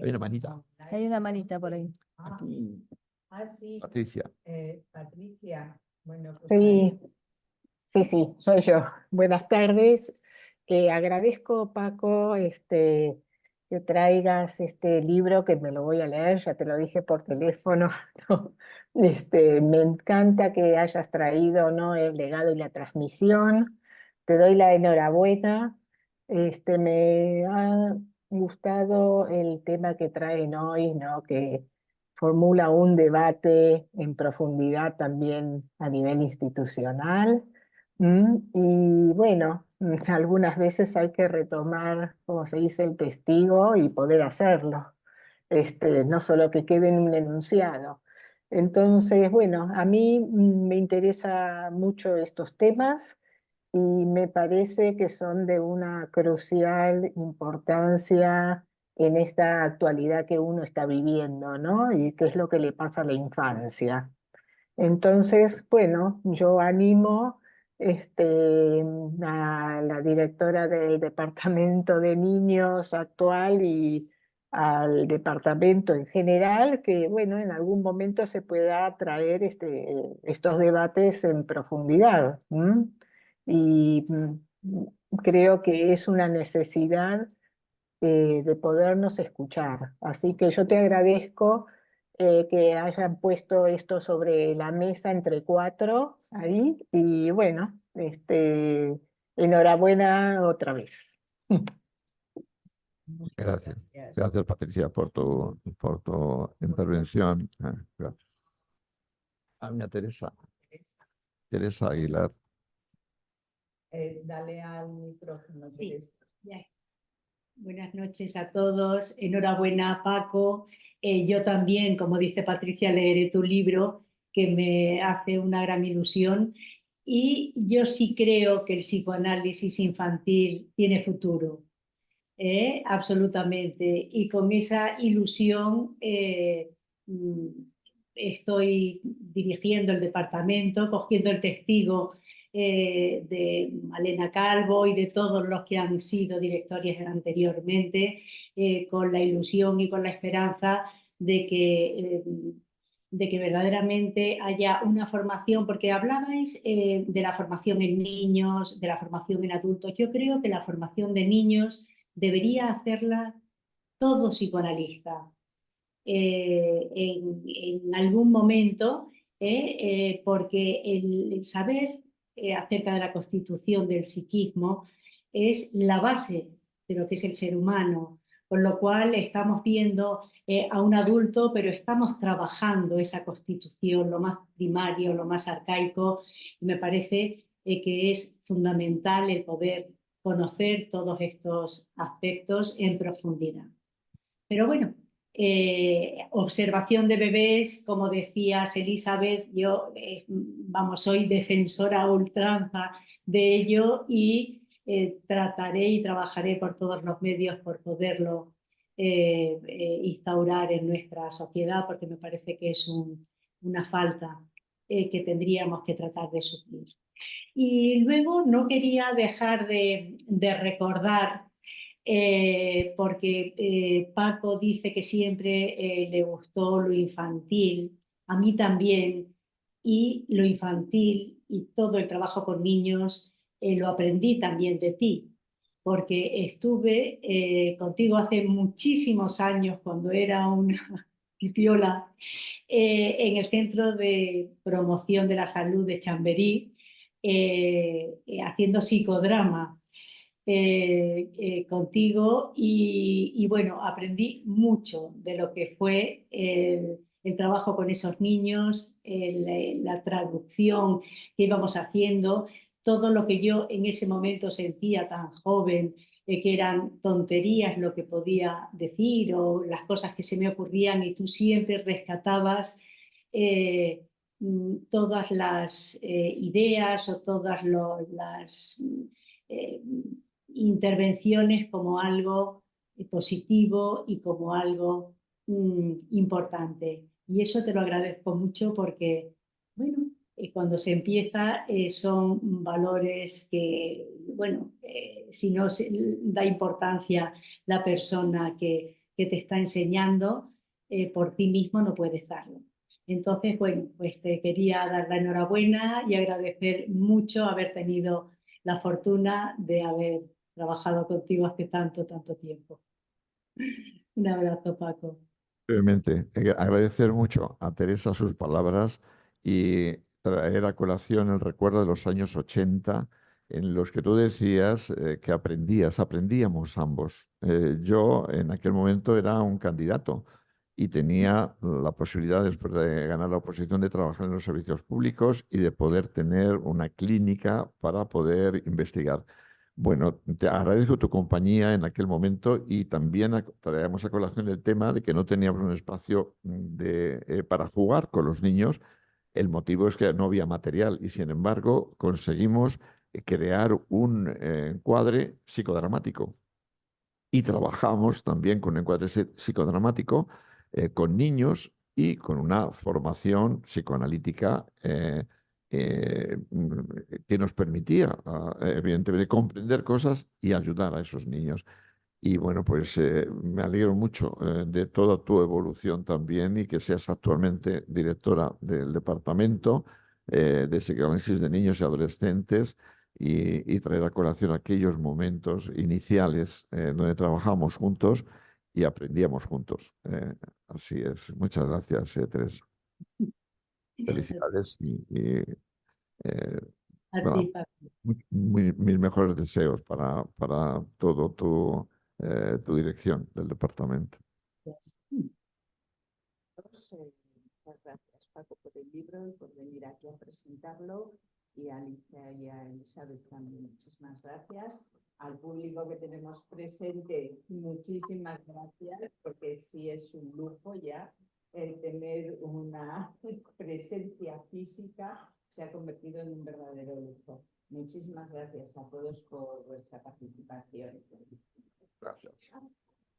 Hay una manita. Hay una manita por ahí. Aquí. Sí. Patricia. Patricia. Bueno, pues Sí, sí, soy yo. Buenas tardes. agradezco, Paco, que traigas este libro, que me lo voy a leer, ya te lo dije por teléfono, ¿no? Me encanta que hayas traído, ¿no?, el legado y la transmisión. Te doy la enhorabuena. Me ha gustado el tema que traen hoy, ¿no?, que formula un debate en profundidad también a nivel institucional. Y bueno, algunas veces hay que retomar, como se dice, el testigo y poder hacerlo, no solo que quede en un enunciado. Entonces, bueno, a mí me interesa mucho estos temas y me parece que son de una crucial importancia en esta actualidad que uno está viviendo, ¿no? Y qué es lo que le pasa a la infancia. Entonces, bueno, yo animo a la directora del Departamento de Niños actual y al departamento en general, que bueno, en algún momento se pueda traer estos debates en profundidad. Y creo que es una necesidad de podernos escuchar. Así que yo te agradezco que hayan puesto esto sobre la mesa entre cuatro ahí y bueno, enhorabuena otra vez. Gracias. Gracias, Patricia, por tu intervención. Gracias. Mira, Teresa Aguilar. Dale al micrófono. Sí, ya. Buenas noches a todos. Enhorabuena, Paco. Yo también, como dice Patricia, leeré tu libro, que me hace una gran ilusión. Y yo sí creo que el psicoanálisis infantil tiene futuro, absolutamente. Y con esa ilusión estoy dirigiendo el departamento, cogiendo el testigo de Malena Calvo y de todos los que han sido directores anteriormente, con la ilusión y con la esperanza de que verdaderamente haya una formación, porque hablabais de la formación en niños, de la formación en adultos. Yo creo que la formación de niños debería hacerla todo psicoanalista. En algún momento, porque el saber acerca de la constitución del psiquismo es la base de lo que es el ser humano, con lo cual estamos viendo a un adulto, pero estamos trabajando esa constitución, lo más primario, lo más arcaico, y me parece que es fundamental el poder conocer todos estos aspectos en profundidad. Pero bueno, observación de bebés, como decías, Elizabeth, yo soy defensora a ultranza de ello y trataré y trabajaré por todos los medios por poderlo instaurar en nuestra sociedad, porque me parece que es una falta que tendríamos que tratar de suplir. Y luego no quería dejar de recordar, porque Paco dice que siempre le gustó lo infantil, a mí también, y lo infantil y todo el trabajo con niños lo aprendí también de ti, porque estuve contigo hace muchísimos años, cuando era una pipiola, en el Centro de Promoción de la Salud de Chamberí, haciendo psicodrama contigo y bueno, aprendí mucho de lo que fue el trabajo con esos niños, la traducción que íbamos haciendo, todo lo que yo en ese momento sentía tan joven, que eran tonterías lo que podía decir o las cosas que se me ocurrían, y tú siempre rescatabas todas las ideas o todas las intervenciones como algo positivo y como algo importante. Y eso te lo agradezco mucho, porque, bueno, cuando se empieza son valores que, bueno, si no se da importancia la persona que te está enseñando, por ti mismo no puedes darlo. Entonces, bueno, pues te quería dar la enhorabuena y agradecer mucho haber tenido la fortuna de haber trabajado contigo hace tanto tiempo. Un abrazo, Paco. Brevemente, agradecer mucho a Teresa sus palabras y traer a colación el recuerdo de los años 80 en los que tú decías que aprendíamos ambos. Yo en aquel momento era un candidato y tenía la posibilidad, después de ganar la oposición, de trabajar en los servicios públicos y de poder tener una clínica para poder investigar. Bueno, te agradezco tu compañía en aquel momento y también traemos a colación el tema de que no teníamos un espacio para jugar con los niños. El motivo es que no había material y, sin embargo, conseguimos crear un encuadre psicodramático y trabajamos también con un encuadre psicodramático con niños y con una formación psicoanalítica que nos permitía, evidentemente, comprender cosas y ayudar a esos niños. Y bueno, pues me alegro mucho de toda tu evolución también y que seas actualmente directora del Departamento de Psicoanálisis de Niños y Adolescentes y traer a colación aquellos momentos iniciales donde trabajamos juntos y aprendíamos juntos. Así es. Muchas gracias, Teresa. Felicidades eh, A bueno, ti, Paco. mis mejores deseos para todo tu dirección del departamento. Gracias. Muchas gracias, Paco, por el libro y por venir aquí a presentarlo. Y a Alicia y a Elizabeth también, muchísimas gracias. Al público que tenemos presente, muchísimas gracias, porque sí es un lujo ya tener una presencia física, se ha convertido en un verdadero lujo. Muchísimas gracias a todos por vuestra participación. Gracias.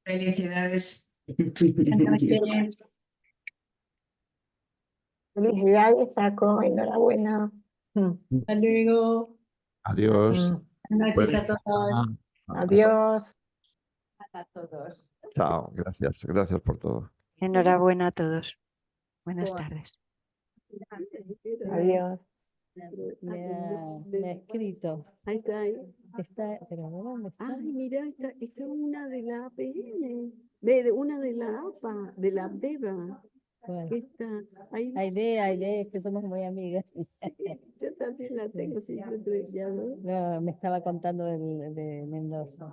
Felicidades. Felicidades, Paco, enhorabuena. Hasta luego. Adiós. Buenas noches a Buenas todos. Adiós. A todos. Chao. Gracias. Gracias por todo. Enhorabuena a todos. Buenas tardes. Adiós. Me ha escrito. Ahí está, ahí. Pero ¿dónde está? Ay, mira, está una de la APN, una de la APA, de la APEVA. ¿Cuál? Está ahí. Aide, es que somos muy amigas. Yo también la tengo, sí, siempre ya, ¿no? No, me estaba contando de Mendoza.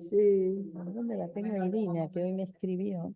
Sí. ¿Dónde la tengo, Irina? Que hoy me escribió.